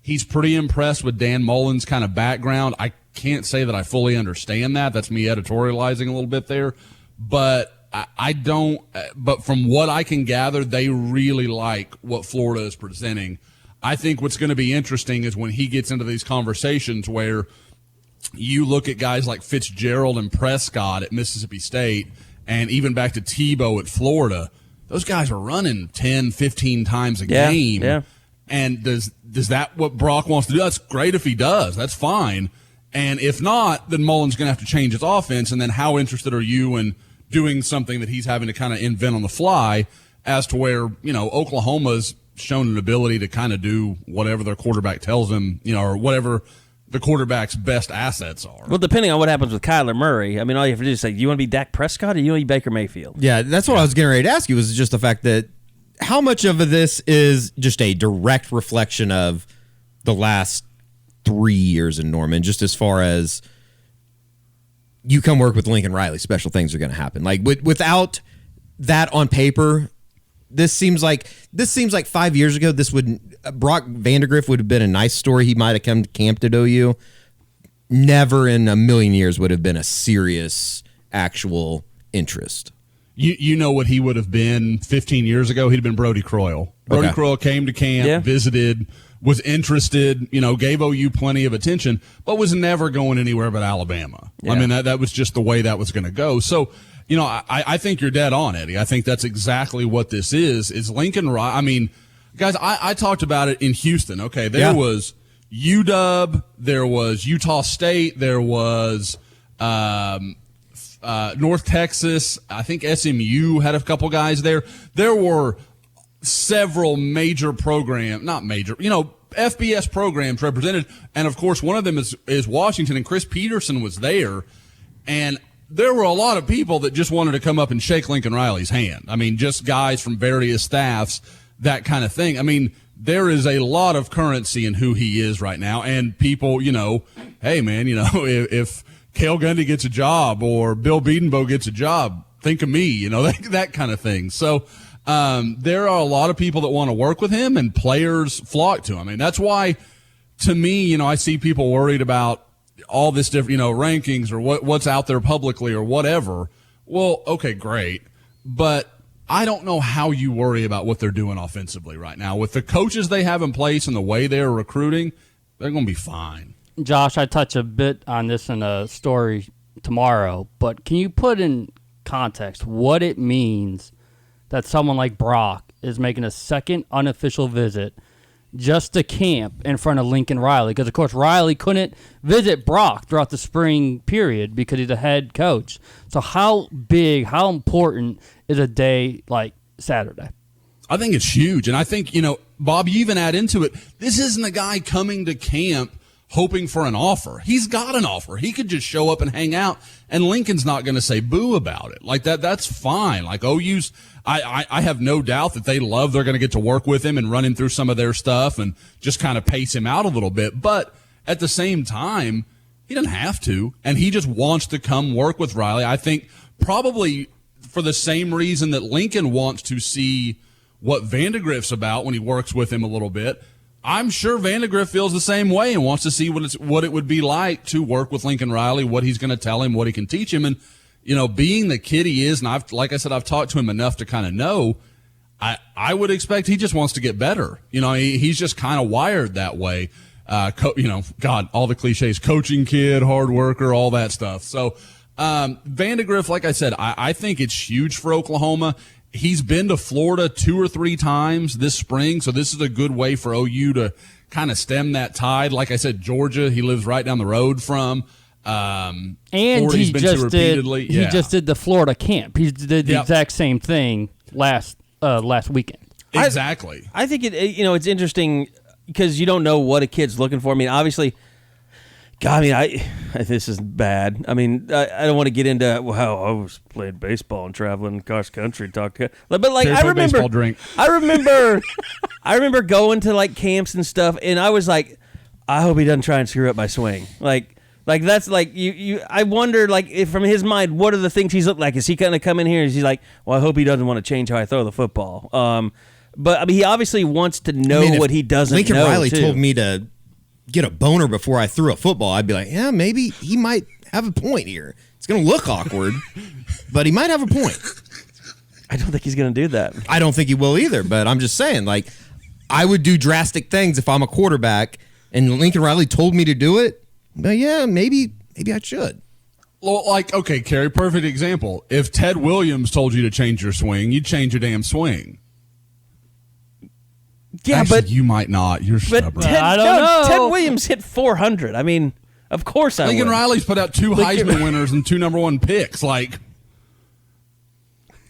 He's pretty impressed with Dan Mullen's kind of background. I can't say that I fully understand that. That's me editorializing a little bit there. But I don't, but from what I can gather, they really like what Florida is presenting. I think what's going to be interesting is when he gets into these conversations where you look at guys like Fitzgerald and Prescott at Mississippi State, and even back to Tebow at Florida, those guys are running 10, 15 times a game. Yeah. And does that what Brock wants to do? That's great if he does. That's fine. And if not, then Mullen's going to have to change his offense. And then how interested are you in doing something that he's having to kind of invent on the fly as to where, Oklahoma's shown an ability to kind of do whatever their quarterback tells him, or whatever the quarterback's best assets are. Well, depending on what happens with Kyler Murray, I mean, all you have to do is say, do you want to be Dak Prescott or do you want to be Baker Mayfield? Yeah, that's what I was getting ready to ask you, was just the fact that how much of this is just a direct reflection of the last 3 years in Norman, just as far as you come work with Lincoln Riley, special things are going to happen. Like without that on paper, this seems like 5 years ago, Brock Vandagriff would have been a nice story. He might have come to camp at OU. Never in a million years would have been a serious actual interest. You know what he would have been 15 years ago? He'd have been Brody Croyle. Brody Croyle came to camp, visited, was interested, gave OU plenty of attention, but was never going anywhere but Alabama. Yeah. I mean, that was just the way that was going to go. So, I think you're dead on, Eddie. I think that's exactly what this is Lincoln Riley. I mean, guys, I talked about it in Houston. Okay, there was UW, there was Utah State, there was North Texas. I think SMU had a couple guys there. There were several major FBS programs represented. And, of course, one of them is Washington, and Chris Peterson was there. And there were a lot of people that just wanted to come up and shake Lincoln Riley's hand. I mean, just guys from various staffs, that kind of thing. I mean, there is a lot of currency in who he is right now. And people, hey, man, if Cale Gundy gets a job or Bill Bedenbaugh gets a job, think of me, that kind of thing. So there are a lot of people that want to work with him, and players flock to him. I mean, that's why, to me, I see people worried about all this different, rankings or what's out there publicly or whatever. Well, okay, great. But I don't know how you worry about what they're doing offensively right now. With the coaches they have in place and the way they're recruiting, they're going to be fine. Josh, I touch a bit on this in a story tomorrow, but can you put in context what it means that someone like Brock is making a second unofficial visit just to camp in front of Lincoln Riley? Because, of course, Riley couldn't visit Brock throughout the spring period because he's a head coach. So how important is a day like Saturday? I think it's huge. And I think, Bob, you even add into it, this isn't a guy coming to camp hoping for an offer. He's got an offer. He could just show up and hang out, and Lincoln's not going to say boo about it. Like that's fine. Like OU's, I have no doubt that they're going to get to work with him and run him through some of their stuff and just kind of pace him out a little bit. But At the same time, he doesn't have to, and he just wants to come work with Riley. I think probably for the same reason that Lincoln wants to see what Vandagriff's about when he works with him a little bit. I'm sure Vandagriff feels the same way and wants to see what it would be like to work with Lincoln Riley, what he's going to tell him, what he can teach him. And, being the kid he is, and I've talked to him enough to kind of know, I would expect he just wants to get better. He's just kind of wired that way. God, all the cliches, coaching kid, hard worker, all that stuff. So, Vandagriff, like I said, I think it's huge for Oklahoma. He's been to Florida 2 or 3 times this spring, so this is a good way for OU to kind of stem that tide. Like I said, Georgia, he lives right down the road from. And Florida, he just did the Florida camp. He did the exact same thing last weekend. Exactly. I think it's interesting because you don't know what a kid's looking for. I mean, obviously. God, this is bad. I don't want to get into how I was playing baseball and traveling across country, but like I remember going to like camps and stuff, and I was like, I hope he doesn't try and screw up my swing. Like that's like you. I wonder like if from his mind, what are the things he's looked like? Is he going to come in here? Is he like, well, I hope he doesn't want to change how I throw the football. But he obviously wants to know what he doesn't. Lincoln know, Riley too. told me to get a boner before I threw a football, I'd be like, yeah, maybe he might have a point here. It's going to look awkward, but he might have a point. I don't think he's going to do that. I don't think he will either, but I'm just saying, like, I would do drastic things if I'm a quarterback, and Lincoln Riley told me to do it. But yeah, maybe I should. Well, like, okay, Carey, perfect example. If Ted Williams told you to change your swing, you'd change your damn swing. Yeah, actually, but you might not. You're stubborn. I don't know. Ted Williams hit 400. I mean, of course I Lincoln would. Riley's put out 2 Heisman winners and 2 number 1 picks. Like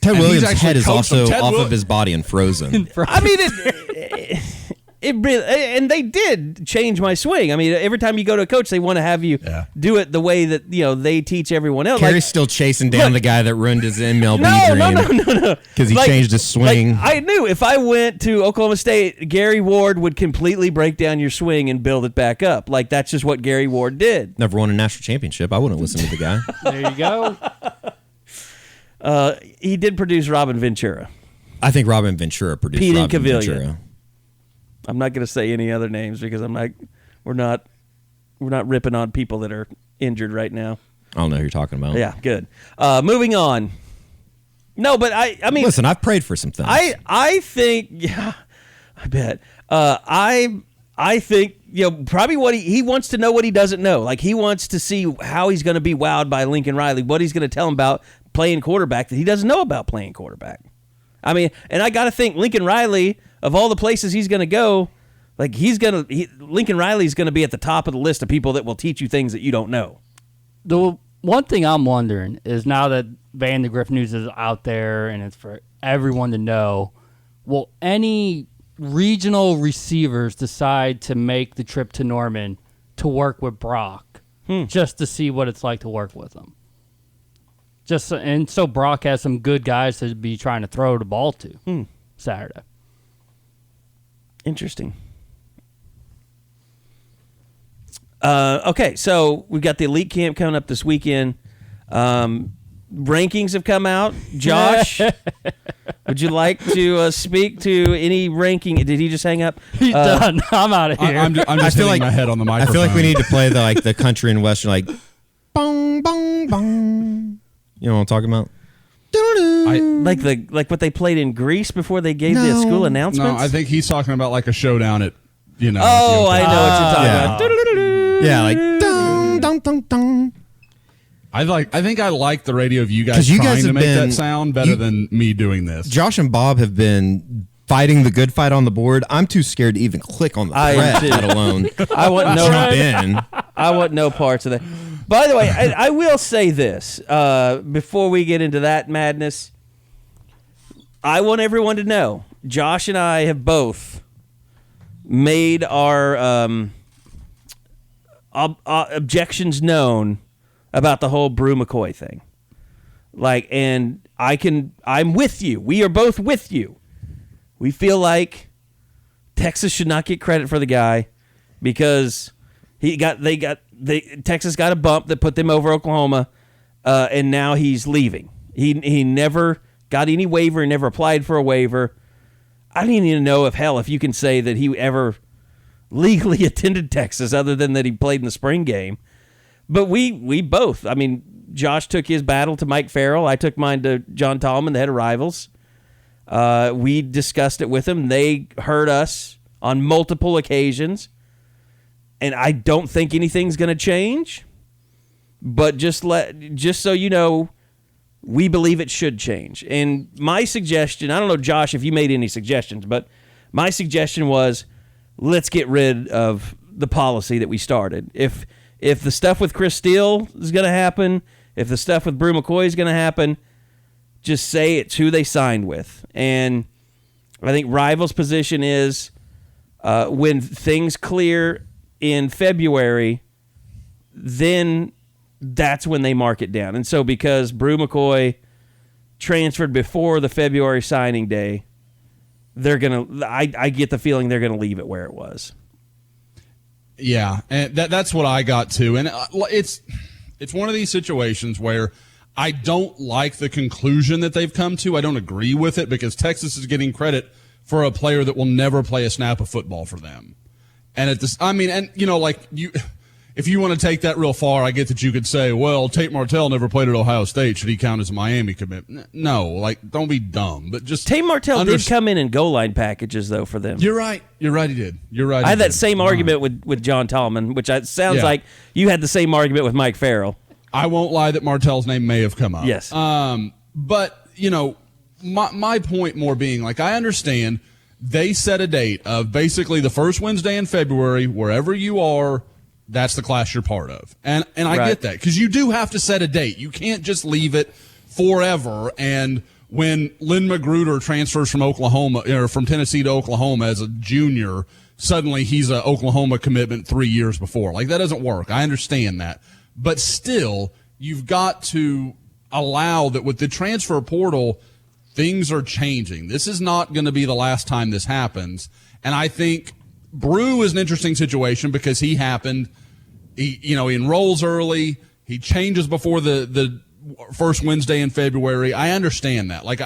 Ted Williams' actually head is coached them. also off of his body and frozen. I mean, it really, and they did change my swing. I mean, every time you go to a coach, they want to have you do it the way that they teach everyone else. Carey's still chasing down the guy that ruined his MLB dream. No. Because he changed his swing. I knew if I went to Oklahoma State, Gary Ward would completely break down your swing and build it back up. Like, that's just what Gary Ward did. Never won a national championship. I wouldn't listen to the guy. There you go. He did produce Robin Ventura. I think Robin Ventura produced Pete Robin Incaviglia. Ventura. I'm not going to say any other names because we're not ripping on people that are injured right now. I don't know who you're talking about. Yeah, good. Moving on. No, but I mean, listen, I've prayed for some things. I think, yeah, I bet. I think probably what he wants to know what he doesn't know. Like he wants to see how he's going to be wowed by Lincoln Riley. What he's going to tell him about playing quarterback that he doesn't know about playing quarterback. I mean, and I got to think Lincoln Riley, of all the places he's going to go, like Lincoln Riley's going to be at the top of the list of people that will teach you things that you don't know. The one thing I'm wondering is now that Vandagriff news is out there and it's for everyone to know, will any regional receivers decide to make the trip to Norman to work with Brock just to see what it's like to work with him? And so Brock has some good guys to be trying to throw the ball to Saturday. Interesting. Okay, so we've got the elite camp coming up this weekend. Rankings have come out. Josh, would you like to speak to any ranking? Did he just hang up? He's done. I'm out of here. I'm just hitting my head on the microphone. I feel like we need to play the country and western, like bong bong bong. You know what I'm talking about? Like what they played in Greece before they gave the school announcements? No, I think he's talking about like a showdown at, Oh, I know what you're talking about. Yeah, like dong dong dong dong. I think I like the radio of you guys trying to make that sound better than me doing this. Josh and Bob have been fighting the good fight on the board. I'm too scared to even click on the thread, let alone I want no jump in. I want no parts of that. By the way, I will say this before we get into that madness. I want everyone to know Josh and I have both made our objections known about the whole Bru McCoy thing. Like, and I'm with you. We are both with you. We feel like Texas should not get credit for the guy because Texas got a bump that put them over Oklahoma, and now he's leaving. He never got any waiver, never applied for a waiver. I don't even know if you can say that he ever legally attended Texas other than that he played in the spring game. But we both, I mean, Josh took his battle to Mike Farrell. I took mine to John Tallman, the head of Rivals. We discussed it with them. They heard us on multiple occasions. And I don't think anything's going to change. But just so you know, we believe it should change. And my suggestion, I don't know, Josh, if you made any suggestions, but my suggestion was, let's get rid of the policy that we started. If the stuff with Chris Steele is going to happen, if the stuff with Bru McCoy is going to happen, just say it's who they signed with. And I think Rivals' position is when things clear in February, then that's when they mark it down. And so because Bru McCoy transferred before the February signing day, they're going to, I get the feeling they're going to leave it where it was. Yeah, and that's what I got too. And it's one of these situations where I don't like the conclusion that they've come to. I don't agree with it because Texas is getting credit for a player that will never play a snap of football for them. And at this, I mean, and you know, like if you want to take that real far, I get that you could say, well, Tate Martell never played at Ohio State. Should he count as a Miami commitment? No, like, don't be dumb. But just Tate Martell did come in goal line packages, though, for them. You're right. He did. You're right. I had that same argument with John Tallman, which sounds like you had the same argument with Mike Farrell. I won't lie that Martell's name may have come up. Yes. But, you know, my point more being, like, I understand they set a date of basically the first Wednesday in February, wherever you are, that's the class you're part of. And I get that because you do have to set a date. You can't just leave it forever. And when Lynn Magruder transfers from Oklahoma or from Tennessee to Oklahoma as a junior, suddenly he's an Oklahoma commitment 3 years before. Like, that doesn't work. I understand that. But still, you've got to allow that with the transfer portal, things are changing. This is not going to be the last time this happens. And I think Bru is an interesting situation because he enrolls early. He changes before the first Wednesday in February. I understand that. Like,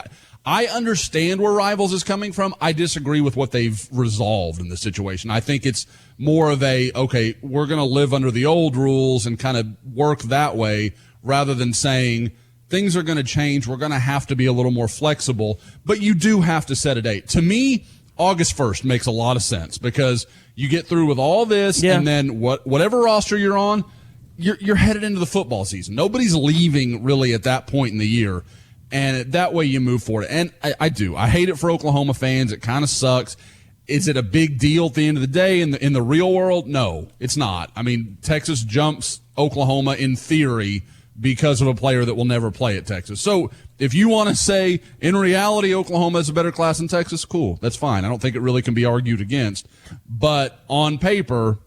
I understand where Rivals is coming from. I disagree with what they've resolved in this situation. I think it's more of okay, we're going to live under the old rules and kind of work that way rather than saying things are going to change. We're going to have to be a little more flexible, but you do have to set a date. To me, August 1st makes a lot of sense because you get through with all this and then whatever roster you're on, you're headed into the football season. Nobody's leaving really at that point in the year. And that way you move forward. And I hate it for Oklahoma fans. It kind of sucks. Is it a big deal at the end of the day in the real world? No, it's not. I mean, Texas jumps Oklahoma in theory because of a player that will never play at Texas. So if you want to say in reality Oklahoma is a better class than Texas, cool. That's fine. I don't think it really can be argued against. But on paper,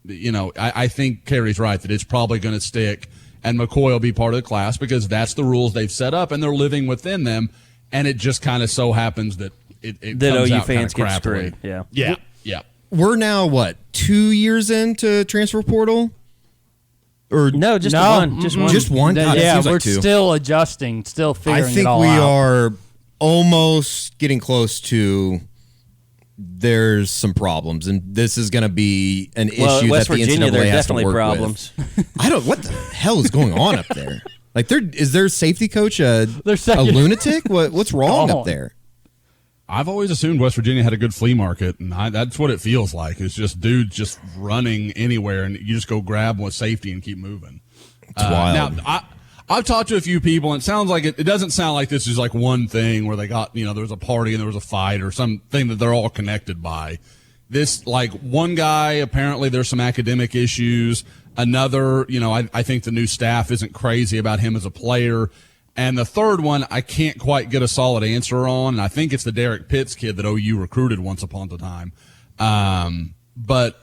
you know, I think Carey's right that it's probably going to stick and McCoy will be part of the class because that's the rules they've set up and they're living within them. And it just kind of so happens that it comes OU out fans kind of get screwed. Yeah. We're now, 2 years into transfer portal? Or No, just one. Just one? God, Yeah, it seems we're like two. still adjusting, still figuring I think it all we out. are almost getting close to there's some problems, and this is going to be an issue West that the Virginia, NCAA there are has to definitely work problems. with. What the hell is going on up there? Like, is their safety coach a lunatic? What's wrong up there? I've always assumed West Virginia had a good flea market, and that's what it feels like. It's just dudes just running anywhere, and you just go grab with safety and keep moving. It's wild. Now, I've talked to a few people, and it sounds like it doesn't sound like this is like one thing where they got, there was a party and there was a fight or something that they're all connected by. This, like, one guy, apparently there's some academic issues. Another, I think the new staff isn't crazy about him as a player. And the third one, I can't quite get a solid answer on. And I think it's the Derek Pitts kid that OU recruited once upon a time. But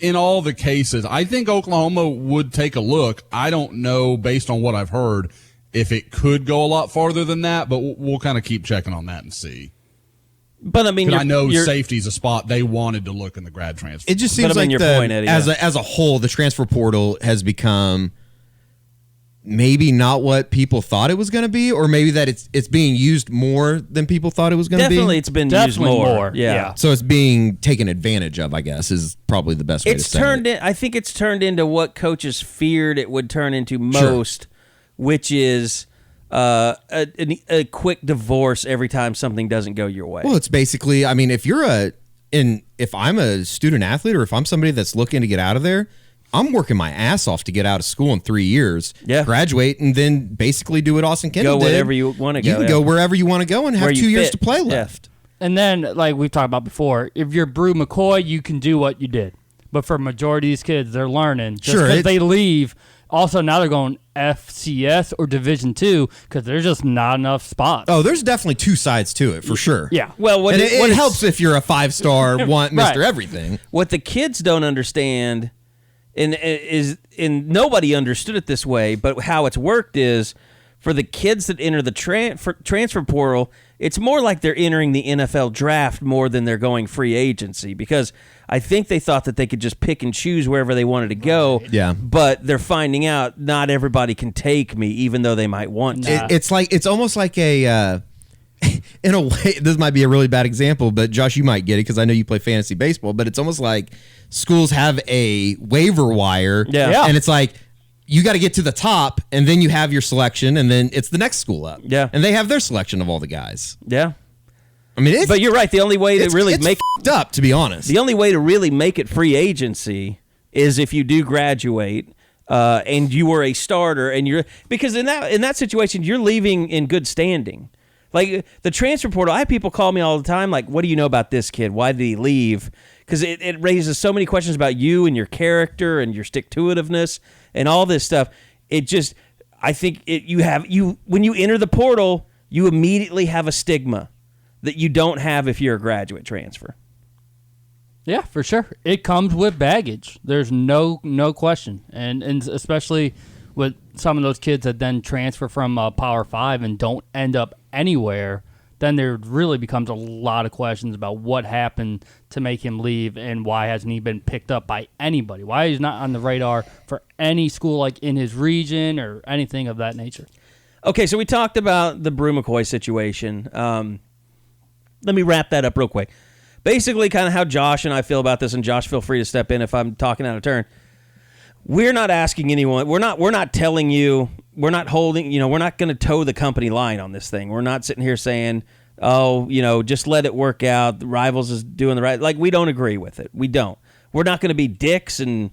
in all the cases, I think Oklahoma would take a look. I don't know, based on what I've heard, if it could go a lot farther than that, but we'll kind of keep checking on that and see. But I mean, I know safety's a spot they wanted to look in the grad transfer. It just seems like your point, Eddie, as a whole, the transfer portal has become maybe not what people thought it was going to be, or maybe that it's being used more than people thought it was going to be. Definitely, it's been used more. Yeah. So it's being taken advantage of, I guess, is probably the best way to say it. I think it's turned into what coaches feared it would turn into most, which is a quick divorce every time something doesn't go your way. Well, it's basically, I mean, if I'm a student athlete, or if I'm somebody that's looking to get out of there, I'm working my ass off to get out of school in 3 years, graduate, and then basically do what Austin Kendall did. Go wherever you want to go. You can go wherever you want to go and have 2 years to play left. And then, like we've talked about before, if you're Bru McCoy, you can do what you did. But for a majority of these kids, they're learning. Just because they leave, also now they're going FCS or Division II because there's just not enough spots. Oh, there's definitely two sides to it, for sure. Yeah. Well, it helps if you're a 5-star, Mr. Everything. What the kids don't understand, and nobody understood it this way, but how it's worked is for the kids that enter the transfer portal, it's more like they're entering the NFL draft more than they're going free agency, because I think they thought that they could just pick and choose wherever they wanted to go. Yeah. But they're finding out not everybody can take me, even though they might want to. It's almost like a in a way, this might be a really bad example, but Josh, you might get it because I know you play fantasy baseball, but it's almost like schools have a waiver wire, and it's like, you got to get to the top, and then you have your selection, and then it's the next school up. Yeah. And they have their selection of all the guys. Yeah. I mean, but you're right. The only way to really make it up, to be honest. The only way to really make it free agency is if you do graduate and you were a starter, and because in that situation you're leaving in good standing. Like the transfer portal, I have people call me all the time, like, "What do you know about this kid? Why did he leave?" Because it raises so many questions about you and your character and your stick-to-itiveness and all this stuff. I think when you enter the portal, you immediately have a stigma that you don't have if you're a graduate transfer. Yeah, for sure. It comes with baggage. There's no question. And especially with some of those kids that then transfer from Power 5 and don't end up anywhere, then there really becomes a lot of questions about what happened to make him leave and why hasn't he been picked up by anybody? Why he's not on the radar for any school like in his region or anything of that nature. Okay, so we talked about the Bru McCoy situation. Let me wrap that up real quick. Basically, kind of how Josh and I feel about this, and Josh, feel free to step in if I'm talking out of turn. We're not asking anyone. We're not telling you. We're not holding. We're not going to toe the company line on this thing. We're not sitting here saying, "Oh, just let it work out. The Rivals is doing the right." Like, we don't agree with it. We don't. We're not going to be dicks and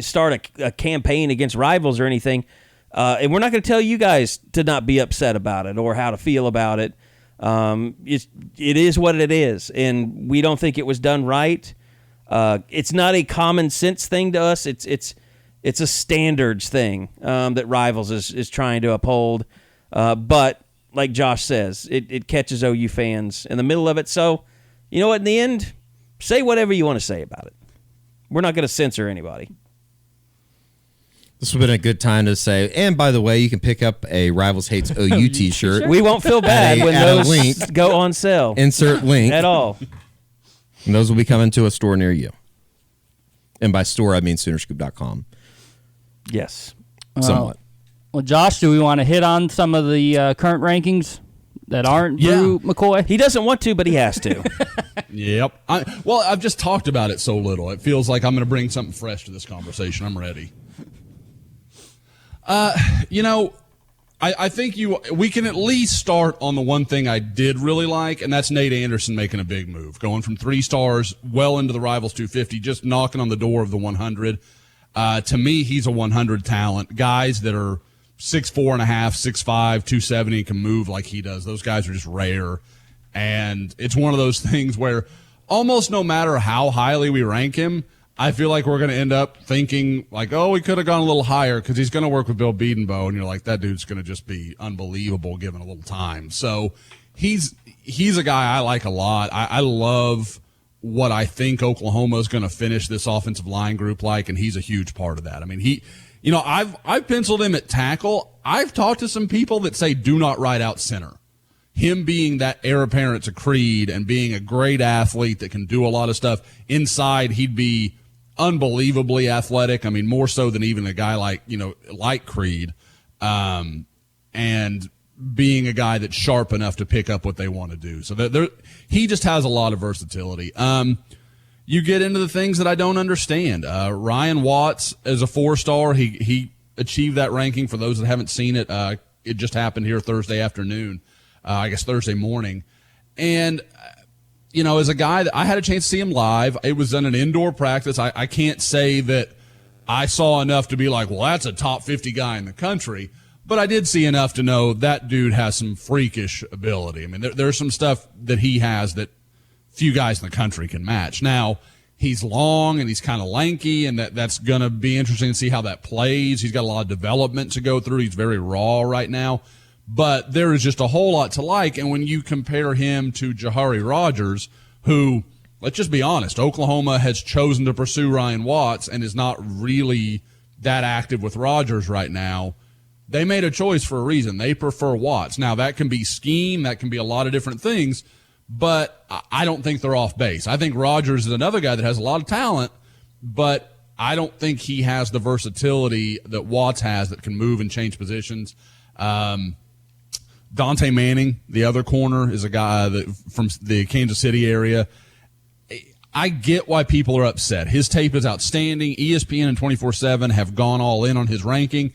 start a campaign against Rivals or anything. And we're not going to tell you guys to not be upset about it or how to feel about it. It is what it is, and we don't think it was done right. It's not a common sense thing to us. It's a standards thing that Rivals is trying to uphold. But like Josh says, it catches OU fans in the middle of it. So, you know what? In the end, say whatever you want to say about it. We're not going to censor anybody. This would have been a good time to say, and by the way, you can pick up a Rivals Hates OU t-shirt. We won't feel bad when those go on sale. Insert link. At all. And those will be coming to a store near you. And by store, I mean Soonerscoop.com. Yes. Somewhat. Well, Josh, do we want to hit on some of the current rankings that aren't Bru McCoy? He doesn't want to, but he has to. Yep. I've just talked about it so little. It feels like I'm going to bring something fresh to this conversation. I'm ready. I think we can at least start on the one thing I did really like, and that's Nate Anderson making a big move, going from 3 stars well into the Rivals 250, just knocking on the door of the 100. To me, he's a 100 talent. Guys that are 6'4.5", 6'5", 270 and can move like he does. Those guys are just rare, and it's one of those things where almost no matter how highly we rank him, I feel like we're going to end up thinking like, oh, we could have gone a little higher because he's going to work with Bill Bedenbaugh, and you're like, that dude's going to just be unbelievable given a little time. So he's a guy I like a lot. I love what I think Oklahoma is going to finish this offensive line group like, and he's a huge part of that. I mean, I've penciled him at tackle. I've talked to some people that say do not ride out center. him being that heir apparent to Creed and being a great athlete that can do a lot of stuff, inside he'd be unbelievably athletic. I mean, more so than even a guy like Creed. And being a guy that's sharp enough to pick up what they want to do. So he just has a lot of versatility. You get into the things that I don't understand. Ryan Watts is a 4-star. He achieved that ranking. For those that haven't seen it, it just happened here Thursday afternoon. I guess Thursday morning. And, as a guy that I had a chance to see him live, it was in an indoor practice. I can't say that I saw enough to be like, well, that's a top 50 guy in the country. But I did see enough to know that dude has some freakish ability. I mean, there's some stuff that he has that few guys in the country can match. Now, he's long and he's kind of lanky, and that's going to be interesting to see how that plays. He's got a lot of development to go through. He's very raw right now. But there is just a whole lot to like. And when you compare him to Jahari Rogers, who, let's just be honest, Oklahoma has chosen to pursue Ryan Watts and is not really that active with Rogers right now. They made a choice for a reason. They prefer Watts. Now, that can be scheme. That can be a lot of different things. But I don't think they're off base. I think Rogers is another guy that has a lot of talent, but I don't think he has the versatility that Watts has that can move and change positions. Dante Manning, the other corner, is a guy that from the Kansas City area. I get why people are upset. His tape is outstanding. ESPN and 24/7 have gone all in on his ranking.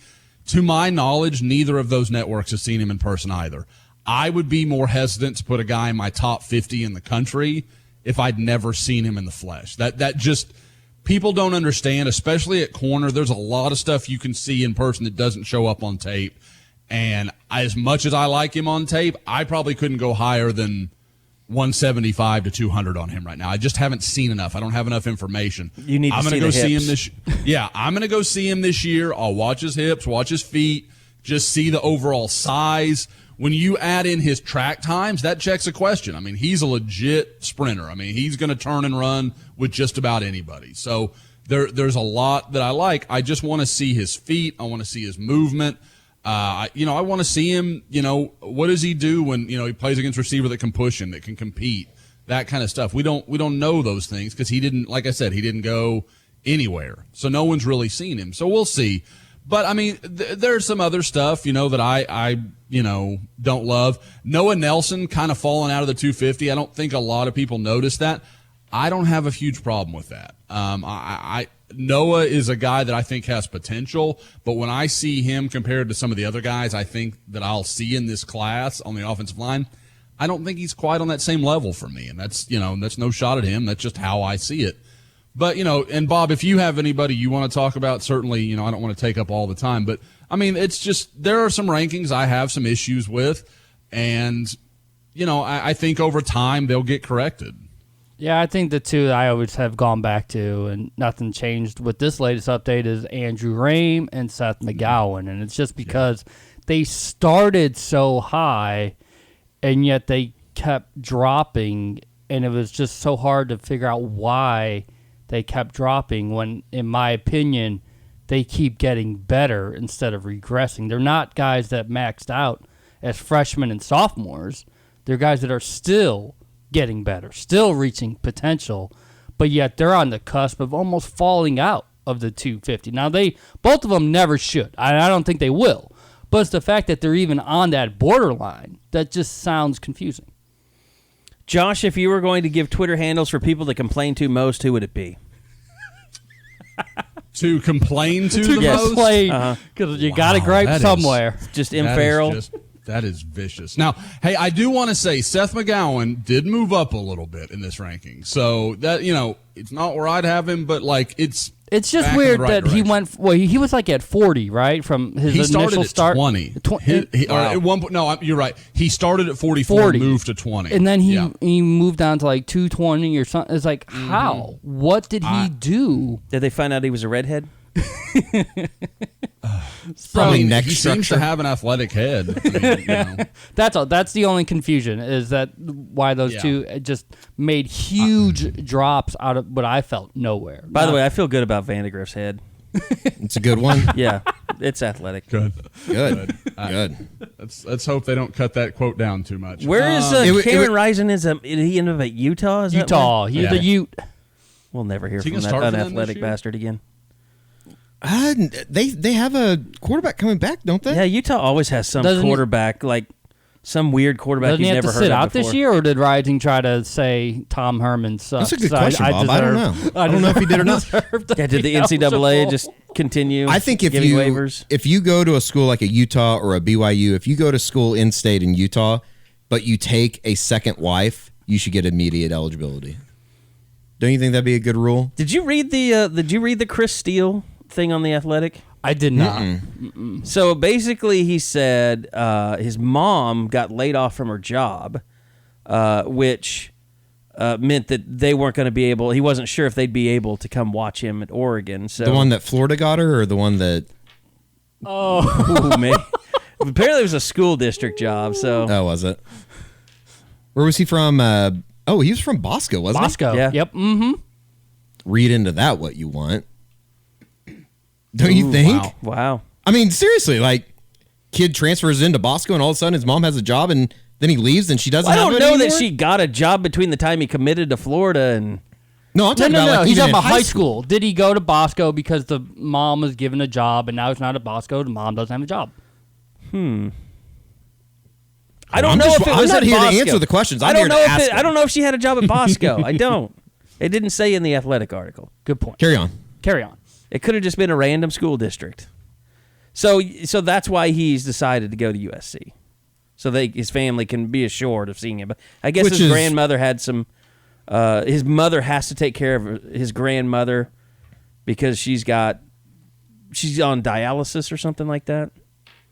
To my knowledge, neither of those networks has seen him in person either. I would be more hesitant to put a guy in my top 50 in the country if I'd never seen him in the flesh. That just, people don't understand, especially at corner. There's a lot of stuff you can see in person that doesn't show up on tape. And as much as I like him on tape, I probably couldn't go higher than 175 to 200 on him right now. I just haven't seen enough. I don't have enough information. You need to see the hips. Yeah, I'm going to go see him this year. I'll watch his hips, watch his feet, just see the overall size. When you add in his track times, that checks a question. I mean, he's a legit sprinter. I mean, he's going to turn and run with just about anybody. So there's a lot that I like. I just want to see his feet. I want to see his movement. I want to see him, what does he do when, he plays against a receiver that can push him, that can compete, that kind of stuff. We don't know those things because he didn't, like I said, he didn't go anywhere. So no one's really seen him. So we'll see. But I mean, there's some other stuff, that I don't love. Noah Nelson kind of falling out of the 250. I don't think a lot of people notice that. I don't have a huge problem with that. Noah is a guy that I think has potential, but when I see him compared to some of the other guys I think that I'll see in this class on the offensive line, I don't think he's quite on that same level for me. And that's no shot at him. That's just how I see it. But, and Bob, if you have anybody you want to talk about, certainly, I don't want to take up all the time. But, I mean, it's just there are some rankings I have some issues with. And, I think over time they'll get corrected. Yeah, I think the two that I always have gone back to, and nothing changed with this latest update, is Andrew Rame and Seth McGowan. And it's just because they started so high, and yet they kept dropping, and it was just so hard to figure out why they kept dropping when, in my opinion, they keep getting better instead of regressing. They're not guys that maxed out as freshmen and sophomores. They're guys that are still getting better, still reaching potential, but yet they're on the cusp of almost falling out of the 250. Now, both of them never should. I don't think they will, but it's the fact that they're even on that borderline that just sounds confusing. Josh, if you were going to give Twitter handles for people to complain to most, who would it be? To complain to the yes. most? Complain, because you got to gripe somewhere. Just imperil. That is vicious. Now, hey, I do want to say Seth McGowan did move up a little bit in this ranking. So that, it's not where I'd have him, but it's just weird that he went, he was like at 40, right? From his initial start. He started at 20. Wow. At one point, no, you're right. He started at 44 and moved to 20. And then he moved down to like 220 or something. It's like, how? What did he do? Did they find out he was a redhead? Probably neck he structure. seems to have an athletic head. That's all. That's the only confusion, is that why those two just made huge drops out of what I felt nowhere. By the way, I feel good about Vandagriff's head. It's a good one. Yeah. It's athletic. Good. Good. Let's hope they don't cut that quote down too much. Where is Cameron Rising? Did he end up at Utah? Is that Utah. where? He's a Ute. We'll never hear Is he from gonna that start for them this unathletic year? bastard again. They have a quarterback coming back, don't they? Yeah, Utah always has some Doesn't he- quarterback, like some weird quarterback Doesn't you've he have never to heard sit of out before. this year, or did Rising try to say Tom Herman sucks? That's a good question, Bob. I don't know. I don't know if he did or not. Yeah, did the NCAA just continue? I think if giving you waivers? if you go to a school like a Utah or a BYU, if you go to school in state in Utah, but you take a second wife, you should get immediate eligibility. Don't you think that'd be a good rule? Did you read the Chris Steele thing on The Athletic? I did not. So basically, he said his mom got laid off from her job, which meant that they weren't going to be able. He wasn't sure if they'd be able to come watch him at Oregon. So The one that Florida got her, or the one that? Ooh, man. Apparently, it was a school district job. So Oh, was it? Where was he from? He was from Bosco, wasn't Bosco. Yeah. Yep. Mm-hmm. he? Read into that what you want. Don't you think? wow. I mean, seriously, like, kid transfers into Bosco, and all of a sudden his mom has a job, and then he leaves, and she doesn't. I have don't it know anymore? that she got a job between the time he committed to Florida and. No, I'm talking about like He's even talking in about high school. Did he go to Bosco because the mom was given a job, and now he's not at Bosco? The mom doesn't have a job. I don't I'm know just- if it I'm was not at here to Bosco. answer the questions. I'm I don't here to know if ask I them. don't know if she had a job at Bosco. I don't. It didn't say in the Athletic article. Good point. Carry on. Carry on. It could have just been a random school district. So that's why he's decided to go to USC. So his family can be assured of seeing him. But I guess Which his is- grandmother had some. His mother has to take care of his grandmother because she's on dialysis or something like that.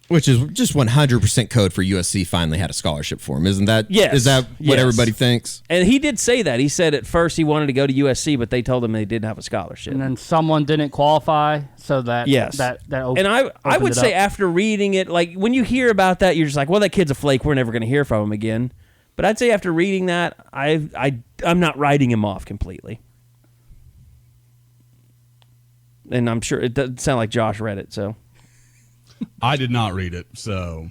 Which is just 100% code for USC finally had a scholarship for him, isn't that? Yes. Is that what Yes. everybody thinks? And he did say that. He said at first he wanted to go to USC, but they told him they didn't have a scholarship. And then someone didn't qualify, so that Yes. that And I opened would it say up. after reading it, like when you hear about that, you're just like, well, that kid's a flake. We're never going to hear from him again. But I'd say after reading that, I'm not writing him off completely. And I'm sure it doesn't sound like Josh read it, so. I did not read it, so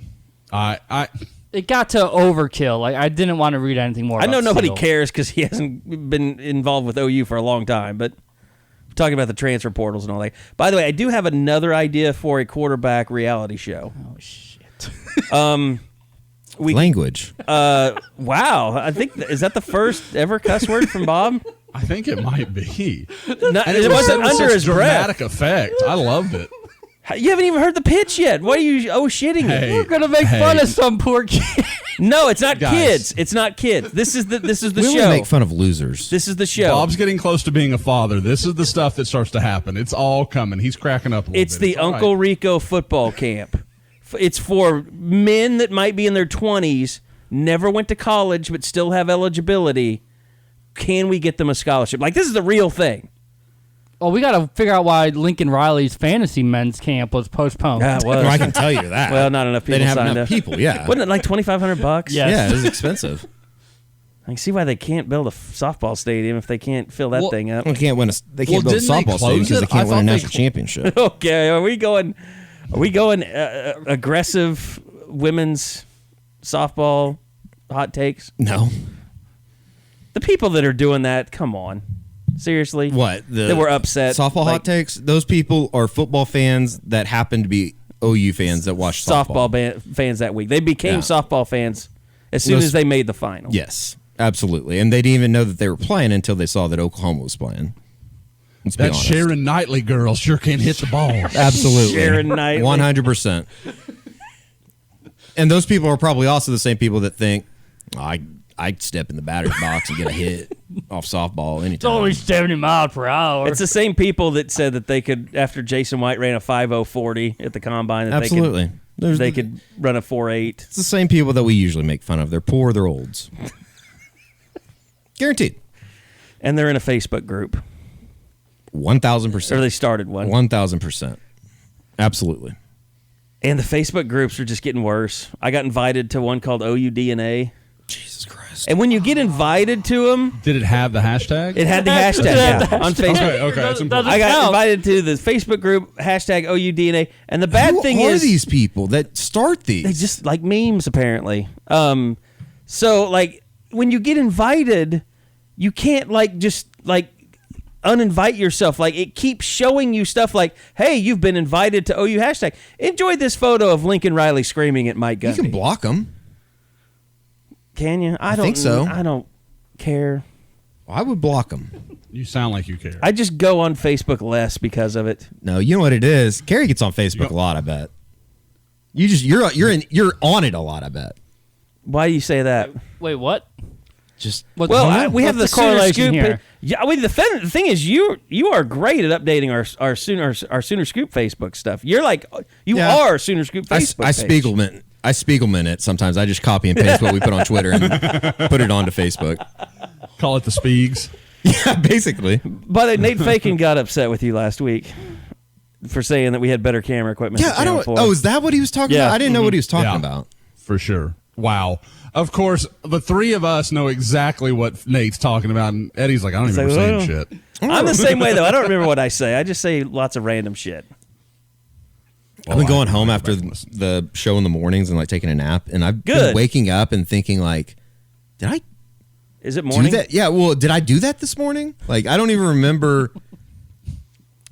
it got to overkill. Like I didn't want to read anything more. I know about nobody Steele. cares because he hasn't been involved with OU for a long time, but we're talking about the transfer portals and all that. By the way, I do have another idea for a quarterback reality show. Oh shit! Language. Wow, I think is that the first ever cuss word from Bob? I think it might be. No, And it was wasn't said with under such his breath. dramatic effect. I loved it. You haven't even heard the pitch yet. Why are you shitting Hey. it? We're gonna make fun of some poor kid. No, it's not Guys. kids. It's not kids. This is the We only show. make fun of losers. This is the show. Bob's getting close to being a father. This is the stuff that starts to happen. It's all coming. He's cracking up a little It's bit. the all Uncle right. Rico football camp. It's for men that might be in their 20s, never went to college, but still have eligibility. Can we get them a scholarship? Like, this is the real thing. Well, we got to figure out why Lincoln Riley's fantasy men's camp was postponed. Yeah, it was. Well, I can tell you that. Well, not enough people They didn't have signed enough up. people, yeah. Wasn't it like $2,500? Yeah. Yeah, it was expensive. I can see why they can't build a softball stadium if they can't fill that Well- thing up. They can't win they can't Well, build a didn't they softball stadium close because they it? I can't win a thought they national championship. Okay, are we going aggressive women's softball hot takes? No. The people that are doing that, come on. Seriously? What? They were upset. Softball Like, hot takes? Those people are football fans that happen to be OU fans that watch softball. fans that week. They became Yeah. softball fans as soon Those- as they made the final. Yes, absolutely. And they didn't even know that they were playing until they saw that Oklahoma was playing. Let's be That honest. Sharon Knightley girl sure can hit the ball. Absolutely. Sharon Knightley. 100%. And those people are probably also the same people that think, I'd step in the batter's box and get a hit off softball It's anytime. only 70 miles per hour. It's the same people that said that they could, after Jason White ran a 5.040 at the combine, that Absolutely. they could run a 4.8. It's the same people that we usually make fun of. They're poor, they're olds. Guaranteed. And they're in a Facebook group. 1,000%. Or they started one. 1,000%. Absolutely. And the Facebook groups are just getting worse. I got invited to one called OU DNA. Jesus Christ. And when you get invited to them, Did it have the hashtag? it had the hashtag on Facebook. Okay, that's important. I got invited to the Facebook group hashtag OUDNA, and the bad Who thing are is these people that start these? they just like memes apparently. So like when you get invited, you can't like just like uninvite yourself. Like it keeps showing you stuff like, hey, you've been invited to OU hashtag. Enjoy this photo of Lincoln Riley screaming at Mike Gundy. You can block them. Can you? I don't think so. I don't care. I would block them. You sound like you care. I just go on Facebook less because of it. No, you know what it is. Carey gets on Facebook a lot. I bet. You're on it a lot lot. I bet. Why do you say that? Wait, what? Just Well, we have the What's the Sooner correlation Scoop. here? Yeah, the thing is, you are great at updating our Sooner Scoop Facebook stuff. You're like you Yeah. are Sooner Scoop Facebook. I page. Spiegelman it sometimes. I just copy and paste what we put on Twitter and put it onto Facebook. Call it the Spiegs. Yeah, basically. But Nate Fakin got upset with you last week for saying that we had better camera equipment. Yeah, than I don't. Channel 4. Oh, is that what he was talking Yeah. about? I didn't know what he was talking Yeah. about. For sure. Wow. Of course, the three of us know exactly what Nate's talking about, and Eddie's like, I don't even like, remember "Oh." saying shit. I'm the same way though. I don't remember what I say. I just say lots of random shit. I've been going I home go after back and listen. the show in the mornings and like taking a nap, and I've been Good. waking up and thinking like, did I Is it morning? do that? Yeah. Well, did I do that this morning? Like, I don't even remember.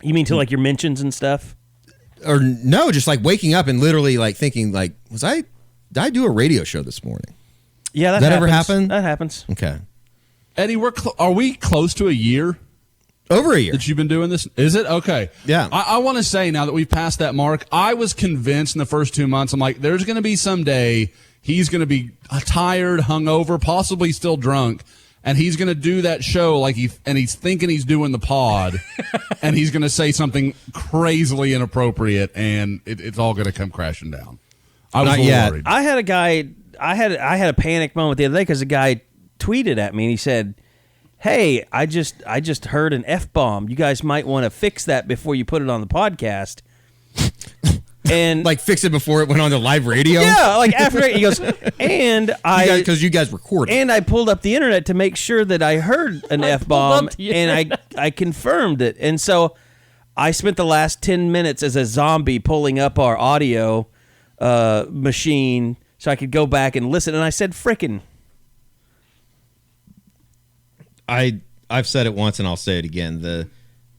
You mean to like your mentions and stuff? Or no, just like waking up and literally like thinking like, did I do a radio show this morning? Yeah, That ever happens. happen? That happens. Okay. Eddie, are we close to a year Over a year. that you've been doing this? Is it? Okay. Yeah. I want to say now that we've passed that mark, I was convinced in the first 2 months, I'm like, there's going to be some day he's going to be tired, hungover, possibly still drunk, and he's going to do that show like he's thinking he's doing the pod, and he's going to say something crazily inappropriate, and it's all going to come crashing down. I was Not a little yet. worried. I had a guy. I had a panic moment the other day because a guy tweeted at me and he said, "Hey, I just heard an F-bomb. You guys might want to fix that before you put it on the podcast." And Like fix it before it went on the live radio. yeah, like after he goes, and Because you guys recorded. and I pulled up the internet to make sure that I heard an F-bomb, up the and I confirmed it. And so I spent the last 10 minutes as a zombie pulling up our audio machine so I could go back and listen. And I said, frickin'. I've said it once and I'll say it again. The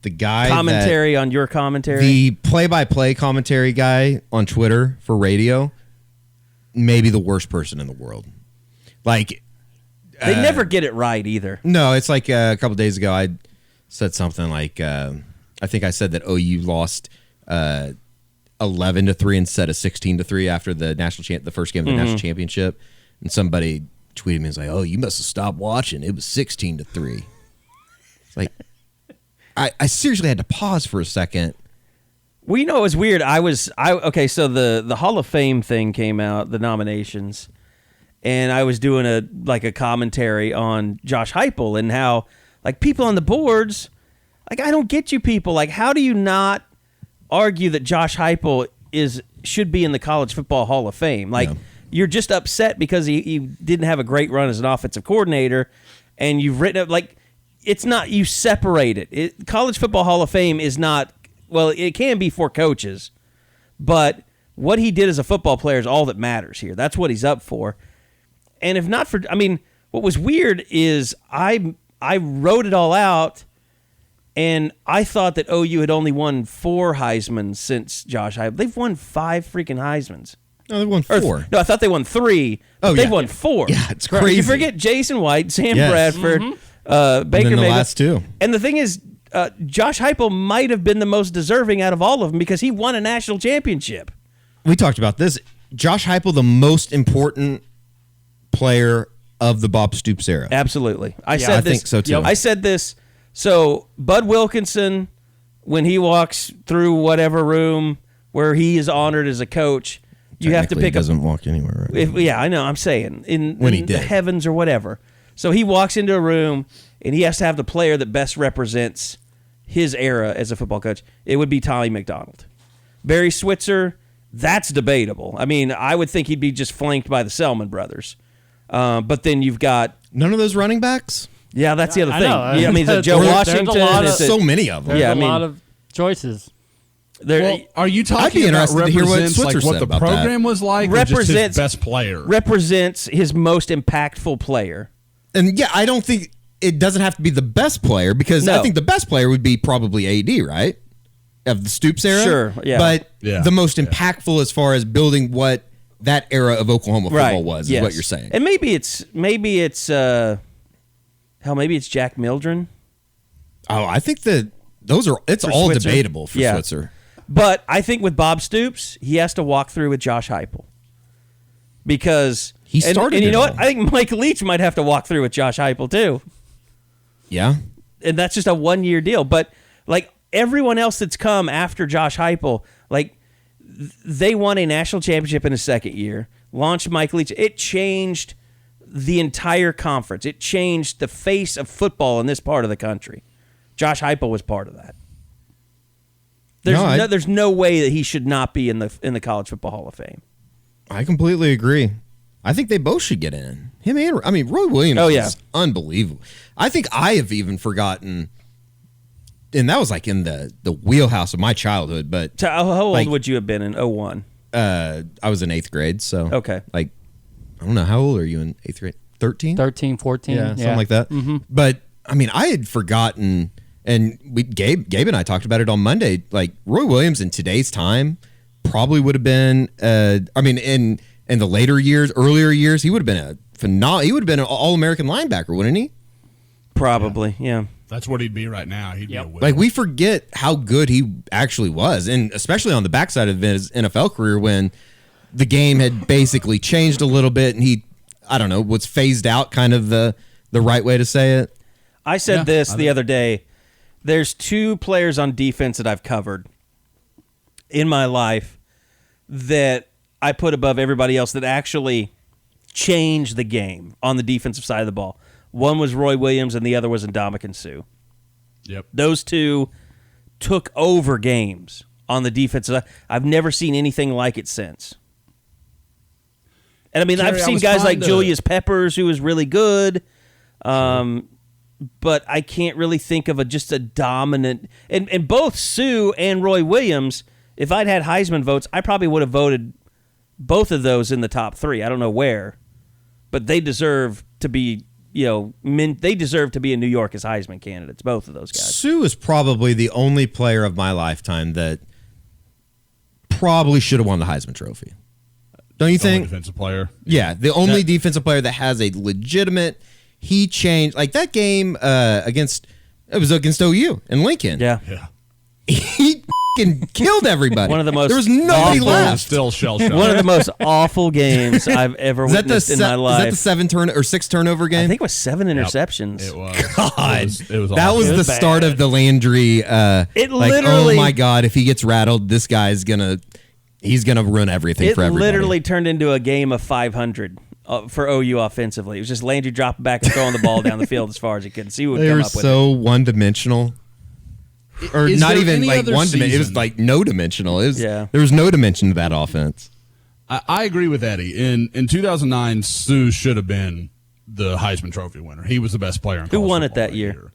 guy Commentary on your commentary. the play-by-play commentary guy on Twitter for radio, maybe the worst person in the world. Like, they never get it right either. no, it's like a couple days ago I said something like, I think I said that OU lost 11-3 instead of 16-3 after the the first game of the national championship, and somebody tweeted me and was like, "Oh, you must have stopped watching. It was 16-3." It's like, I seriously had to pause for a second. Well, you know, it was weird. Okay, so the Hall of Fame thing came out, the nominations, and I was doing a commentary on Josh Heupel and how, like, people on the boards, like, I don't get you people. Like, how do you not argue that Josh Heupel should be in the College Football Hall of Fame? Like, you're just upset because he didn't have a great run as an offensive coordinator, and you've written it like, it's not, you separate it. College Football Hall of Fame is not, well, it can be for coaches, but what he did as a football player is all that matters here. That's what he's up for. And if not for, I mean, what was weird is I wrote it all out, and I thought that OU had only won 4 Heismans since Josh Heupel. They've won 5 freaking Heismans. No, they won Or 4. No, I thought they won 3. But Oh, they've yeah. won 4. Yeah, it's You crazy. forget Jason White, Sam Yes. Bradford, Baker And then the Mayfield. last 2. And the thing is, Josh Heupel might have been the most deserving out of all of them because he won a national championship. We talked about this. Josh Heupel, the most important player of the Bob Stoops era. Absolutely. I I think so, too. I said this. So Bud Wilkinson, when he walks through whatever room where he is honored as a coach, you have to Technically, pick he a doesn't walk anywhere, right? yeah, I know. I'm saying When he in the did. heavens or whatever. So he walks into a room and he has to have the player that best represents his era as a football coach. It would be Tommy McDonald. Barry Switzer, that's debatable. I mean, I would think he'd be just flanked by the Selman brothers. But then you've got None of those running backs? yeah, that's the other I thing. know. Yeah, I mean, There's Joe a Washington. lot of- is it- So many of them. There's Yeah, I a mean- lot of choices. there- Well, are you I'd talking be about interested to hear what represents like Switzer what said the about that. program was like, or just his Represents- best player? represents his most impactful player. And yeah, I don't think it doesn't have to be the best player because No. I think the best player would be probably AD, right? Of the Stoops era. Sure, yeah. But Yeah. the most impactful as far as building what that era of Oklahoma football was, yes. is what you're saying. And maybe it's maybe it's Jack Mildren. Oh, I think that it's For all Switzer. debatable for Yeah. Switzer. But I think with Bob Stoops, he has to walk through with Josh Heupel. Because He started and you it know all. what? I think Mike Leach might have to walk through with Josh Heupel too. Yeah. And that's just a 1-year deal. But like everyone else that's come after Josh Heupel, like they won a national championship in his second year, launched Mike Leach. It changed the entire conference. It changed the face of football in this part of the country. Josh Heupel was part of that. There's no way that he should not be in the College Football Hall of Fame. I completely agree. I think they both should get in. Him and Roy Williams is unbelievable. I think I have even forgotten, and that was like in the wheelhouse of my childhood. But So how old like, would you have been in 01? I was in 8th grade, so Okay. Like, I don't know, how old are you in 8th grade? 13? 13, 14. Yeah, something like that. Mm-hmm. But I mean, I had forgotten, and Gabe and I talked about it on Monday. Like Roy Williams in today's time probably would have been. In the later years, earlier years, he would have been a phenomenal. He would have been an All-American linebacker, wouldn't he? Probably, yeah. That's what he'd be right now. He'd be a winner. Like we forget how good he actually was, and especially on the backside of his NFL career when the game had basically changed a little bit, and he, I don't know, was phased out, kind of the right way to say it. I said this the other day. There's 2 players on defense that I've covered in my life that I put above everybody else that actually changed the game on the defensive side of the ball. One was Roy Williams, and the other was Ndamukong Suh. Yep. Those 2 took over games on the defensive side. I've never seen anything like it since. And I mean, Carey, I've I seen was guys like trying to- Julius Peppers, who was really good. But I can't really think of just a dominant. And both Sue and Roy Williams, if I'd had Heisman votes, I probably would have voted both of those in the top 3. I don't know where, but they deserve to be. They deserve to be in New York as Heisman candidates. Both of those guys. Sue is probably the only player of my lifetime that probably should have won the Heisman Trophy. Don't you think? Defensive player. Yeah, the only defensive player that has a legitimate. He changed like that game against OU in Lincoln. Yeah. He f***ing killed everybody. One of the most there was nobody awful- left. Still shell shocked. One of the most awful games I've ever Is that witnessed in my life. Is that the 6 turnover game? I think it was 7 interceptions. It was. God, It was that awful. was It the was start bad. of the Landry. It like, literally- oh my God, if he gets rattled, this guy's gonna ruin everything It for everybody. literally turned into a game of 500 for OU offensively. It was just Landry dropping back and throwing the ball down the field as far as he could. See who would They come were up with so one-dimensional. Or Is not there even any like other one dimension. It was season- like no dimensional. There was no dimension to that offense. I agree with Eddie. In 2009, Sue should have been the Heisman Trophy winner. He was the best player in Who college won it football that year?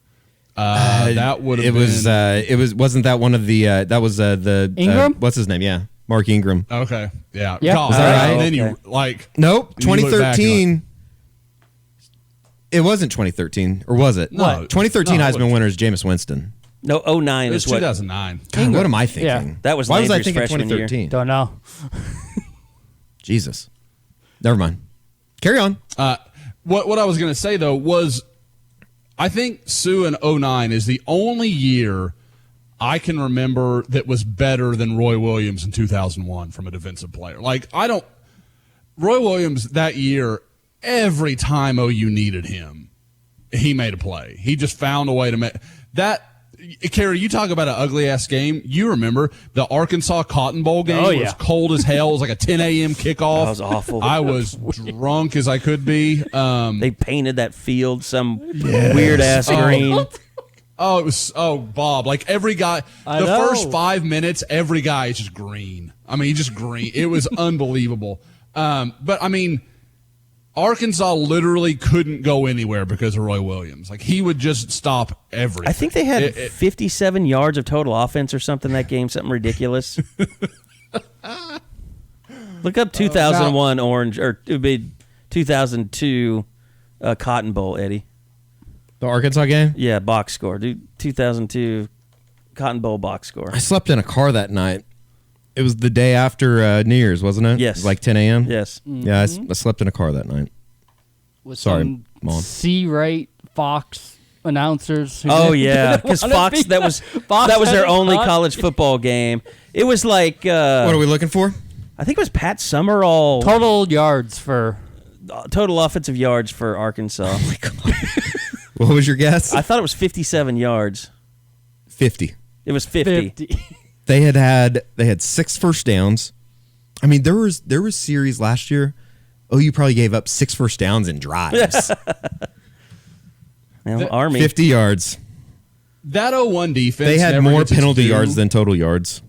That would have It been. was. Wasn't that one of the? That was the Ingram? what's his name? Yeah, Mark Ingram. Okay. Yeah. Yeah. God, Is that and right? then Okay. you like. Nope, And you look back, 2013. It wasn't 2013, or was it? No. 2013 No, it Heisman was- winner is Jameis Winston. No, 09 It was is what. 2009. God, what am I thinking? Yeah. That was Why was I Landry's thinking freshman year. 2013? Don't know. Jesus. Never mind. Carry on. What I was going to say though was, I think Sue in 09 is the only year I can remember that was better than Roy Williams in 2001 from a defensive player. Like Roy Williams that year, every time OU needed him, he made a play. He just found a way to make that. Carey, you talk about an ugly ass game. You remember the Arkansas Cotton Bowl game? Oh, It yeah. was cold as hell. It was like a 10 a.m. kickoff. That was awful. I was drunk as I could be. They painted that field some weird ass green. Oh, it was Bob. Like every guy, I the know. first 5 minutes, every guy is just green. I mean, just green. It was unbelievable. But I mean, Arkansas literally couldn't go anywhere because of Roy Williams. Like, he would just stop everything. I think they had 57 yards of total offense or something that game, something ridiculous. Look up 2001 Orange, or it would be 2002 Cotton Bowl, Eddie. The Arkansas game? Yeah, box score. Dude, 2002 Cotton Bowl box score. I slept in a car that night. It was the day after New Year's, wasn't it? Yes. It was like 10 a.m.? Yes. Yeah, I slept in a car that night. With Sorry, some Mom. C-rate Fox announcers. Who Oh didn't yeah, because wanna Fox be that was Fox that was their had only Fox. college football game. It was like What are we looking for? I think it was Pat Summerall Total yards for total offensive yards for Arkansas. Oh, my God. What was your guess? I thought it was 57 yards. 50. It was 50. 50. They had 6 first downs. I mean, there was series last year. You probably gave up 6 first downs in drives. Well, Army 50 yards. That 0-1 defense. They had never more gets its penalty due, yards than total yards.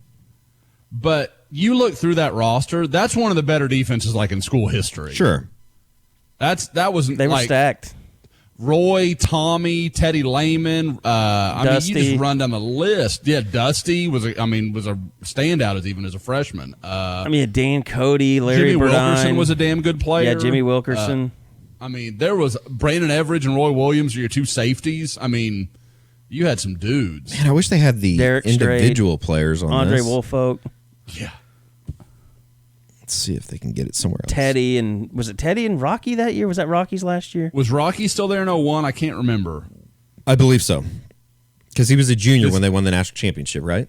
But you look through that roster, that's one of the better defenses like in school history. Sure. That was they were like stacked. Roy, Tommy, Teddy Lehman. I mean, you Dusty. just run down the list. Yeah, Dusty was a standout even as a freshman. I mean, Dan Cody, Larry Jimmy Wilkerson Burdine. was a damn good player. Yeah, Jimmy Wilkerson. I mean, there was Brandon Everidge and Roy Williams are your 2 safeties. I mean, you had some dudes. Man, I wish they had the Derek Strait, individual players on Andre this. Woolfolk, Yeah. Let's see if they can get it somewhere else. Teddy, and was it Teddy and Rocky that year? Was that Rocky's last year? Was Rocky still there in 0-1? I can't remember. I believe so. Because he was a junior when they won the national championship, right?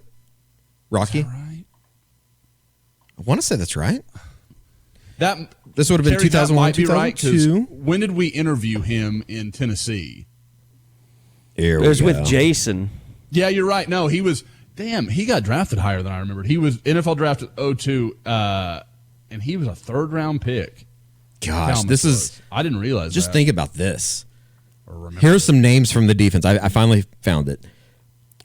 Rocky? Right. I want to say that's right. This would have been Terry, that 2001, might be right, 'cause 2002. when did we interview him in Tennessee? Here It was we with go. Jason. Yeah, you're right. No, he was. Damn, he got drafted higher than I remembered. He was NFL drafted 02, and he was a 3rd-round pick. Gosh, Thomas this is... was. I didn't realize Just that. think about this. Or remember. Here's some names from the defense. I finally found it.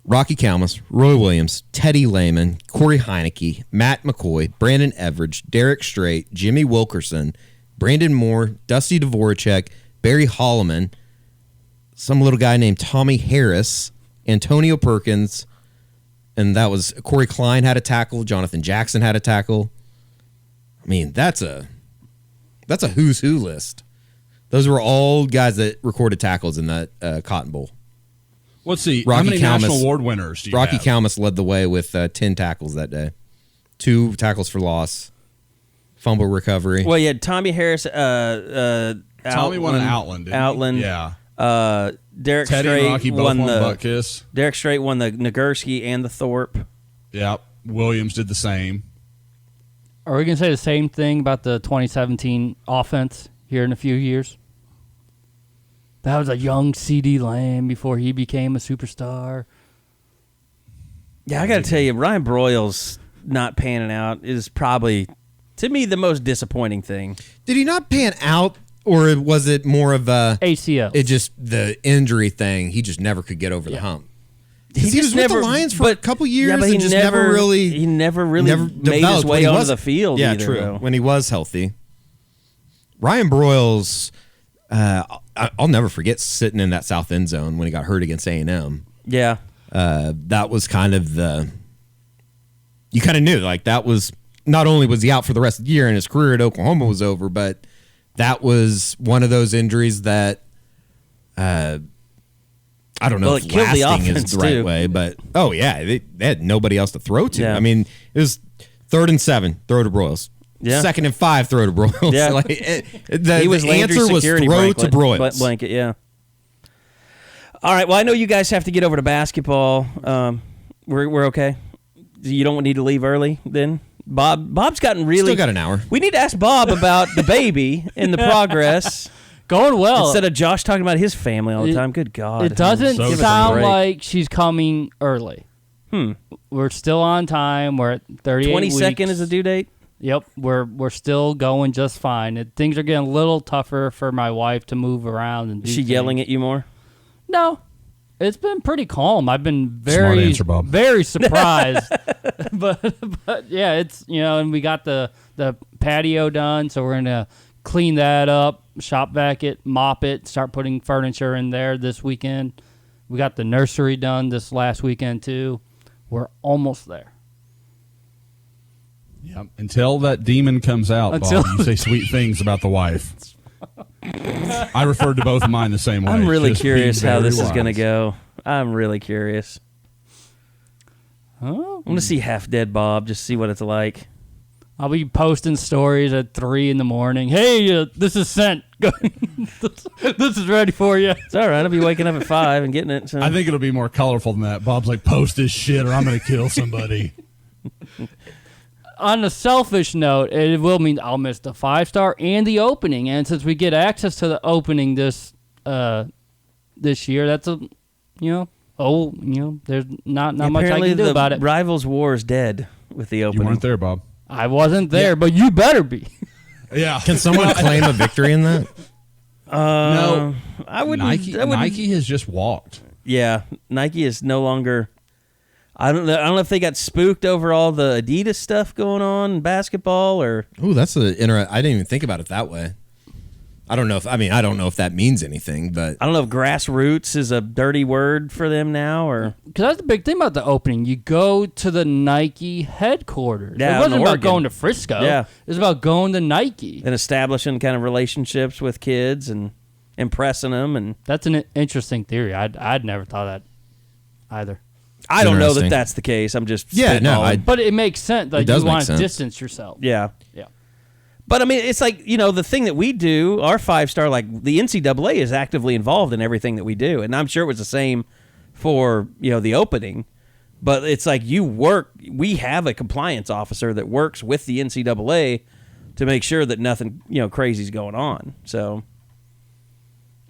Rocky Kalmus, Roy Williams, Teddy Lehman, Corey Heineke, Matt McCoy, Brandon Everidge, Derek Strait, Jimmy Wilkerson, Brandon Moore, Dusty Dvoracek, Barry Holloman, some little guy named Tommy Harris, Antonio Perkins, and that was Corey Klein had a tackle, Jonathan Jackson had a tackle. I mean, that's a who's who list. Those were all guys that recorded tackles in that Cotton Bowl. Let's see. Rocky How many Kalmus- national award winners do you Rocky have? Kalmus led the way with 10 tackles that day. 2 tackles for loss, fumble recovery. Well, you had Tommy Harris. Tommy won an Outland. Didn't he? Outland. Yeah. Derek Teddy and Strait Rocky both won won the butt kiss. Derek Strait won the Nagurski and the Thorpe. Yeah. Williams did the same. Are we going to say the same thing about the 2017 offense here in a few years? That was a young C.D. Lamb before he became a superstar. Yeah, I got to tell you, Ryan Broyles not panning out is probably, to me, the most disappointing thing. Did he not pan out, or was it more of a ACL. it just the injury thing? He just never could get over the hump. He just was with the Lions for a couple years but and just never really he never really made his developed when way he onto was- the field. Yeah, either, true. though. When he was healthy, Ryan Broyles, I'll never forget sitting in that south end zone when he got hurt against A&M. Yeah, That was kind of you kind of knew, like, that was, not only was he out for the rest of the year and his career at Oklahoma was over, but that was one of those injuries that I don't know Well, if it killed the lasting is offense, the right too. way, but they had nobody else to throw to. Yeah. I mean, it was 3rd and 7, throw to Broyles. Yeah. 2nd and 5, throw to Broyles. Yeah. Like, the he was the Landry's answer was security throw to Broyles. blanket. Yeah. All right. Well, I know you guys have to get over to basketball. We're okay. You don't need to leave early then. Bob's gotten really. Still got an hour. We need to ask Bob about the baby and the progress. Going well. Instead of Josh talking about his family all the time. Good God. It doesn't So sound break. like she's coming early. We're still on time. We're at 38 22nd weeks. is the due date. Yep, we're still going just fine. Things are getting a little tougher for my wife to move around and do Is she yelling things. at you more? No, it's been pretty calm. I've been Smart very answer, Bob. very surprised. but yeah, it's and we got the patio done, so we're gonna clean that up, shop vac it, mop it, start putting furniture in there this weekend. We got the nursery done this last weekend too. We're almost there. Yep. Until that demon comes out, Bob, you say sweet things about the wife. I referred to both of mine the same way. I'm really Just curious being how very this is wise. going to go. I'm really curious. Oh. I'm going to see Half Dead Bob, just see what it's like. I'll be posting stories at 3 a.m. Hey, this is sent. This is ready for you. It's all right. I'll be waking up at 5 and getting it. So. I think it'll be more colorful than that. Bob's like, post this shit or I'm going to kill somebody. On a selfish note, it will mean I'll miss the 5-star and the opening. And since we get access to the opening this year, that's there's not much I can do about it. Rivals War is dead with the You opening. weren't there, Bob. I wasn't there, but you better be. Yeah. Can someone claim a victory in that? No. I wouldn't. Nike has just walked. Yeah, Nike is no longer. I don't know if they got spooked over all the Adidas stuff going on in basketball, or Ooh, that's I didn't even think about it that way. I don't know if that means anything, but I don't know if grassroots is a dirty word for them now, or Because that's the big thing about the opening. You go to the Nike headquarters. Yeah, it wasn't in about Oregon. going to Frisco. Yeah. It was about going to Nike. and establishing kind of relationships with kids and impressing them. And That's an interesting theory. I'd never thought that either. I don't know that Interesting. that's the case. I'm just I But it makes sense. Like, It does you make want to sense. distance yourself. yeah. Yeah. But I mean, it's like, the thing that we do, our 5-star, like the NCAA is actively involved in everything that we do. And I'm sure it was the same for, the opening. But it's like we have a compliance officer that works with the NCAA to make sure that nothing, crazy is going on. So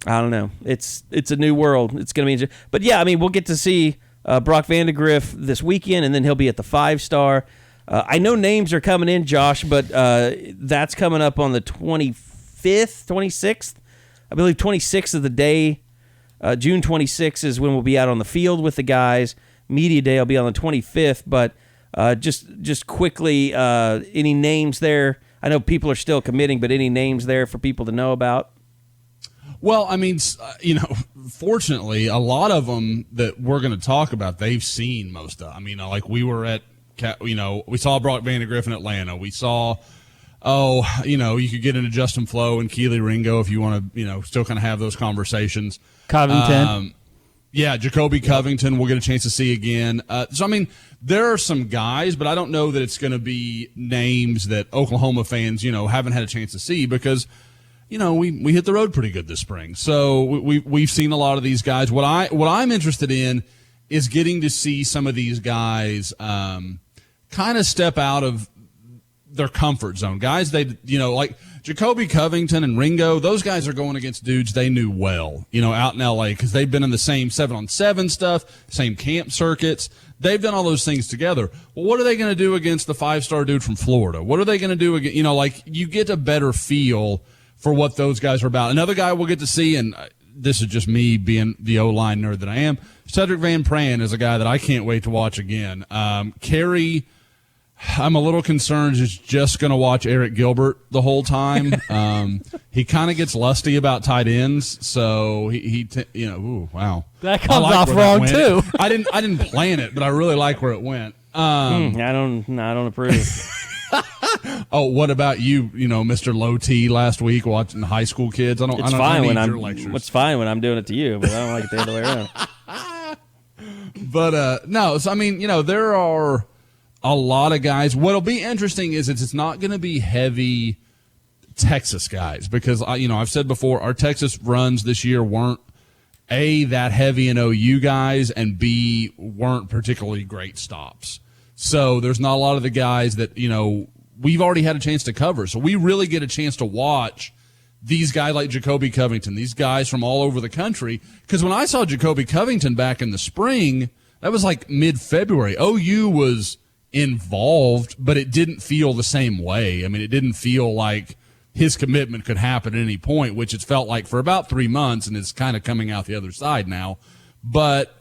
I don't know. It's a new world. It's going to be, but yeah, I mean, we'll get to see Brock Vandagriff this weekend, and then he'll be at the 5-star. I know names are coming in, Josh, but that's coming up on the 25th, 26th. I believe 26th of the day. June 26th is when we'll be out on the field with the guys. Media day will be on the 25th, but just quickly, any names there? I know people are still committing, but any names there for people to know about? Well, I mean, fortunately, a lot of them that we're going to talk about, they've seen most of. I mean, like we were at, we saw Brock Vandagriff in Atlanta. We saw, you could get into Justin Flo and Keely Ringo if you want to, still kind of have those conversations. Covington. Yeah, Jacoby Covington we'll get a chance to see again. So, I mean, there are some guys, but I don't know that it's going to be names that Oklahoma fans, haven't had a chance to see because, we hit the road pretty good this spring. So we've seen a lot of these guys. What I'm interested in is getting to see some of these guys kind of step out of their comfort zone. Guys, like Jacoby Covington and Ringo, those guys are going against dudes they knew well, out in L.A. because they've been in the same 7-on-7 stuff, same camp circuits. They've done all those things together. Well, what are they going to do against the 5-star dude from Florida? What are they going to do against, you get a better feel for what those guys are about. Another guy we'll get to see, and this is just me being the O-line nerd that I am, Cedric Van Pran is a guy that I can't wait to watch again. Carey, I'm a little concerned is just going to watch Eric Gilbert the whole time. He kind of gets lusty about tight ends, so ooh, wow. That comes I like off where that wrong, went. too. I didn't plan it, but I really like where it went. I don't approve. Oh, what about you? Mr. Low T last week watching high school kids. It's fine when I'm doing it to you, but I don't like it the other way around. But no, so I mean, there are a lot of guys. What'll be interesting is it's not going to be heavy Texas guys because I've said before our Texas runs this year weren't A, that heavy in OU guys, and B, weren't particularly great stops. So there's not a lot of the guys that we've already had a chance to cover. So we really get a chance to watch these guys like Jacoby Covington, these guys from all over the country. Because when I saw Jacoby Covington back in the spring, that was like mid-February. OU was involved, but it didn't feel the same way. I mean, it didn't feel like his commitment could happen at any point, which it's felt like for about 3 months, and it's kind of coming out the other side now. But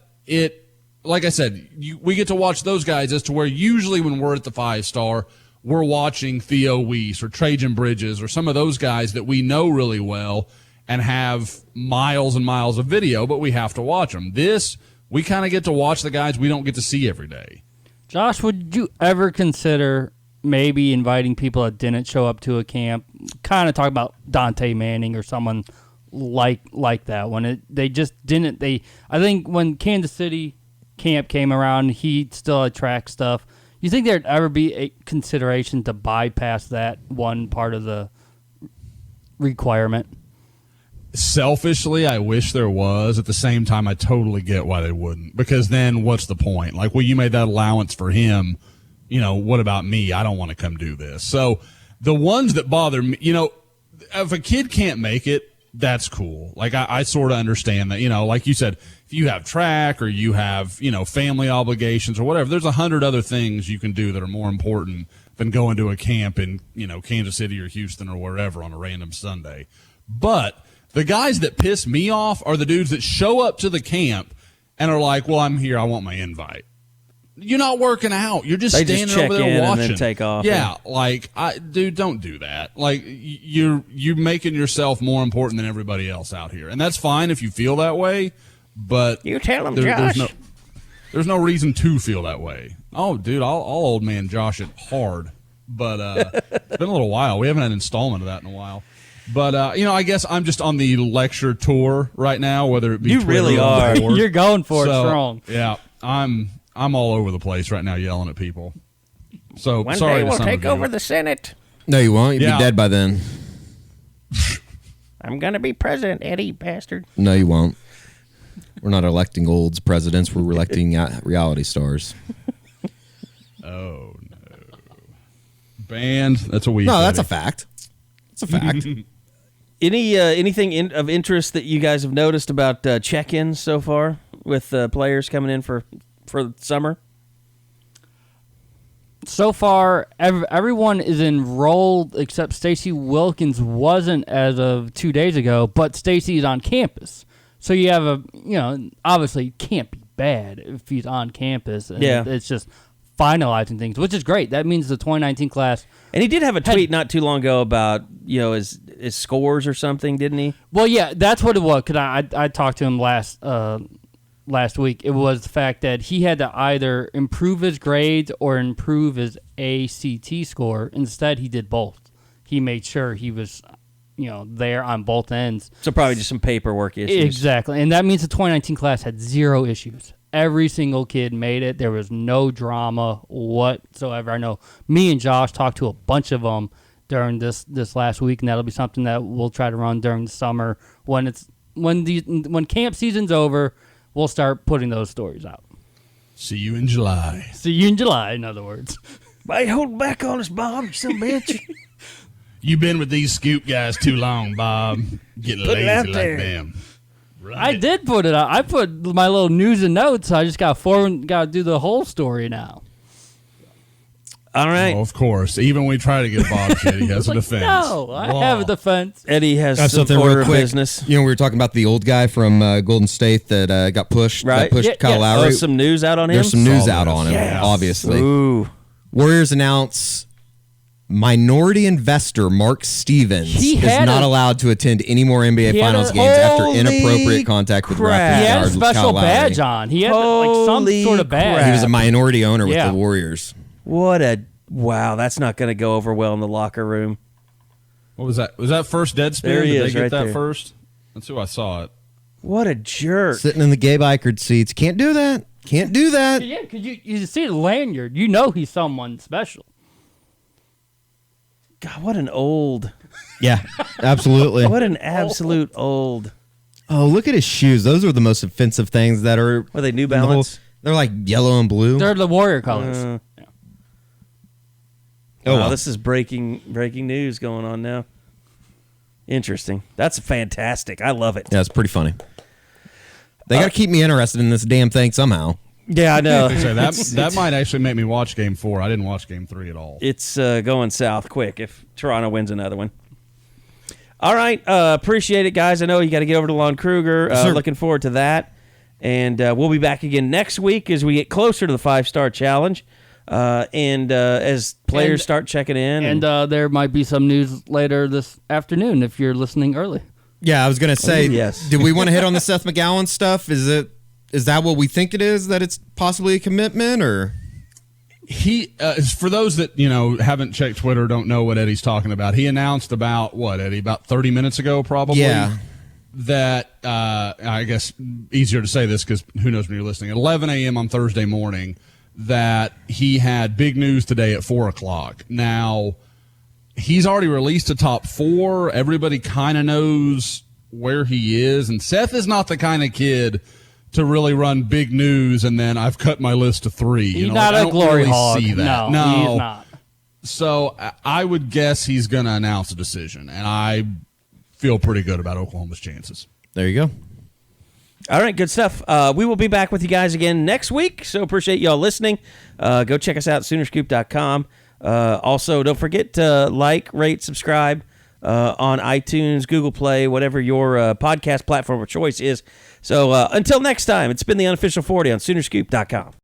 like I said, we get to watch those guys as to where usually when we're at the 5-star, we're watching Theo Weiss or Trajan Bridges or some of those guys that we know really well and have miles and miles of video, but we have to watch them. This, we kind of get to watch the guys we don't get to see every day. Josh, would you ever consider maybe inviting people that didn't show up to a camp, kind of talk about Dante Manning or someone like that one? They just didn't. I think when Kansas City camp came around, he still had track stuff. You think there'd ever be a consideration to bypass that one part of the requirement? Selfishly, I wish there was. At the same time, I totally get why they wouldn't. Because then what's the point? Like, well, you made that allowance for him. What about me? I don't want to come do this. So the ones that bother me, if a kid can't make it, that's cool. Like, I sort of understand that, like you said, if you have track or you have, family obligations or whatever, there's 100 other things you can do that are more important than going to a camp in, Kansas City or Houston or wherever on a random Sunday. But the guys that piss me off are the dudes that show up to the camp and are like, well, I'm here. I want my invite. You're not working out. You're just standing over there watching. And then take off. Yeah, dude, don't do that. Like, you're making yourself more important than everybody else out here, and that's fine if you feel that way. But you tell him, Josh. There's no reason to feel that way. Oh, dude, I'll old man Josh it hard. But it's been a little while. We haven't had an installment of that in a while. But I guess I'm just on the lecture tour right now. Whether it be you Twitter really or are. Board. You're going for it strong. Yeah, I'm all over the place right now yelling at people. So One sorry day we'll to some take of you. over the Senate. No, you won't. You'll be dead by then. I'm going to be president, Eddie, bastard. No, you won't. We're not electing olds presidents. We're electing reality stars. Oh, no. Banned. That's a week. No, that's a fact. It's a fact. Anything of interest that you guys have noticed about check-ins so far with players coming in for summer? So far, everyone is enrolled except Stacey Wilkins wasn't as of 2 days ago, but Stacey is on campus. So you have obviously it can't be bad if he's on campus. And yeah. It's just finalizing things, which is great. That means the 2019 class. And he did have a tweet not too long ago about, his scores or something, didn't he? Well, yeah, that's what it was. Because I talked to him last week. It was the fact that he had to either improve his grades or improve his ACT score. Instead, he did both. He made sure he was, there on both ends. So probably just some paperwork issues. Exactly. And that means the 2019 class had 0 issues. Every single kid made it. There was no drama whatsoever. I know me and Josh talked to a bunch of them during this last week, and that'll be something that we'll try to run during the summer when camp season's over. We'll start putting those stories out. See you in July. See you in July, in other words. Hey, hold back on us, Bob, you son of a bitch. You've been with these scoop guys too long, Bob. Getting Put it lazy out like there. them. Right. I did put it out. I put my little news and notes. I just got to do the whole story now. All right. Oh, of course. Even when we try to get Bob shit, he has a defense. No, I have a defense. Eddie has That's some something order real of quick. business. We were talking about the old guy from Golden State that got pushed. Right. That pushed Kyle Lowry. Oh, some news out on him? There's some news Saw out this. on him, Yes. obviously. Ooh. Warriors announce minority investor Mark Stevens He is had not a- allowed to attend any more NBA He had Finals a- games after Holy inappropriate contact with crap. Raptors He had a guard special Kyle Lowry. badge on. He had like some Holy sort of badge. crap. He was a minority owner with Yeah. the Warriors. Wow, that's not going to go over well in the locker room. What was that? Was that first Deadspin? There he Did is, they get right that there. first? That's who I saw it. What a jerk. Sitting in the gay bikered seats. Can't do that. Can't do that. Yeah, because you see the lanyard. You know he's someone special. God, what an old. Yeah, absolutely. What an absolute old. Oh, look at his shoes. Those are the most offensive things that are. Were they New in the whole- Balance? They're like yellow and blue. They're the Warrior colors. Oh, Wow, well. this is breaking news going on now. Interesting. That's fantastic. I love it. Yeah, it's pretty funny. They got to keep me interested in this damn thing somehow. Yeah, I know. So that might actually make me watch Game 4. I didn't watch Game 3 at all. It's going south quick if Toronto wins another one. All right. Appreciate it, guys. I know you got to get over to Lon Kruger. Sure. Looking forward to that. And we'll be back again next week as we get closer to the 5-Star Challenge. and as players start checking in. And there might be some news later this afternoon if you're listening early. Yeah, I was going to say, yes. Did we want to hit on the Seth McGowan stuff? Is that what we think it is, that it's possibly a commitment, or? He, for those that, haven't checked Twitter, don't know what Eddie's talking about. He announced about, Eddie, about 30 minutes ago, probably? Yeah. That, I guess, easier to say this because who knows when you're listening, at 11 a.m. on Thursday morning, that he had big news today at 4 o'clock. Now, he's already released a top 4. Everybody kind of knows where he is. And Seth is not the kind of kid to really run big news and then I've cut my list to 3. He's not a glory hog. See that. No, he's not. So I would guess he's going to announce a decision. And I feel pretty good about Oklahoma's chances. There you go. All right, good stuff. We will be back with you guys again next week, so appreciate y'all listening. Go check us out, Soonerscoop.com. Also, don't forget to like, rate, subscribe on iTunes, Google Play, whatever your podcast platform of choice is. So until next time, it's been the Unofficial 40 on Soonerscoop.com.